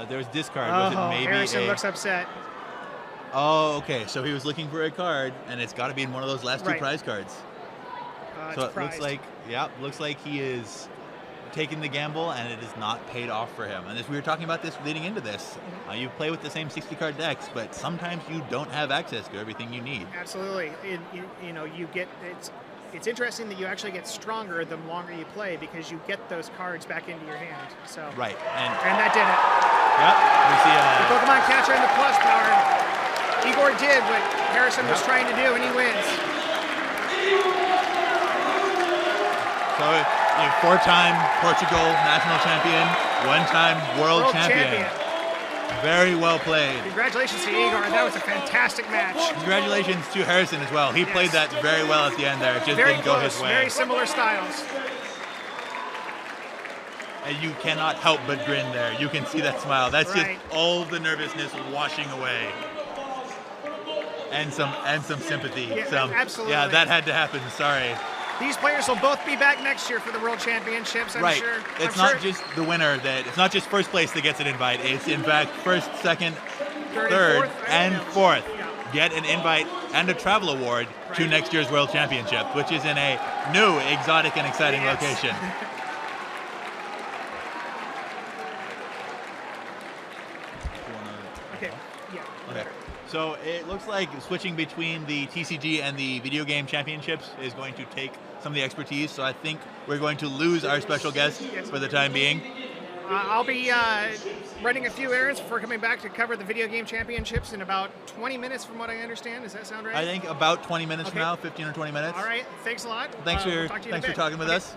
S3: There was discard. Was it maybe
S2: Harrison
S3: a...
S2: looks upset.
S3: Oh, okay. So he was looking for a card, and it's got to be in one of those last two
S2: Right.
S3: prize cards. So
S2: It's
S3: it looks
S2: prized.
S3: like he is taking the gamble, and it is not paid off for him. And as we were talking about this leading into this, you play with the same 60-card decks, but sometimes you don't have access to everything you need.
S2: Absolutely. You get it's interesting that you actually get stronger the longer you play, because you get those cards back into your hand. So
S3: Right. And
S2: And that did it.
S3: yep, we see
S2: The Pokemon catcher and the plus power. Igor did what Harrison was
S3: Yep.
S2: trying to do, and he wins.
S3: so four-time Portugal national champion, one-time world champion. Very well played.
S2: Congratulations to Igor. That was a fantastic match.
S3: Congratulations to Harrison as well. He played that very well at the end there. It just
S2: Very
S3: didn't go
S2: close.
S3: his way.
S2: Very similar styles.
S3: And you cannot help but grin there. You can see that smile. That's
S2: Right.
S3: just all the nervousness washing away. And some sympathy.
S2: Yeah, absolutely.
S3: Yeah, that had to happen. Sorry.
S2: These players will both be back next year for the World Championships, I'm
S3: Right.
S2: sure.
S3: It's
S2: I'm
S3: not
S2: sure.
S3: just the winner it's not just first place that gets an invite. It's in fact first, second,
S2: Third and
S3: third,
S2: fourth,
S3: and
S2: yeah.
S3: fourth
S2: Yeah.
S3: get an invite and a travel award to
S2: Right.
S3: next year's World Championship, which is in a new, exotic, and exciting
S2: Yes.
S3: location.
S2: Okay. Yeah.
S3: Okay. So it looks like switching between the TCG and the video game championships is going to take some of the expertise. So I think we're going to lose our special guest for the time being.
S2: I'll be running a few errands before coming back to cover the video game championships in about 20 minutes, from what I understand. Does that sound right?
S3: I think about 20 minutes from
S2: Okay.
S3: now, 15 or 20 minutes.
S2: All right. Thanks a lot.
S3: Thanks
S2: We'll talk to you in a
S3: for
S2: bit.
S3: talking with
S2: Okay.
S3: us.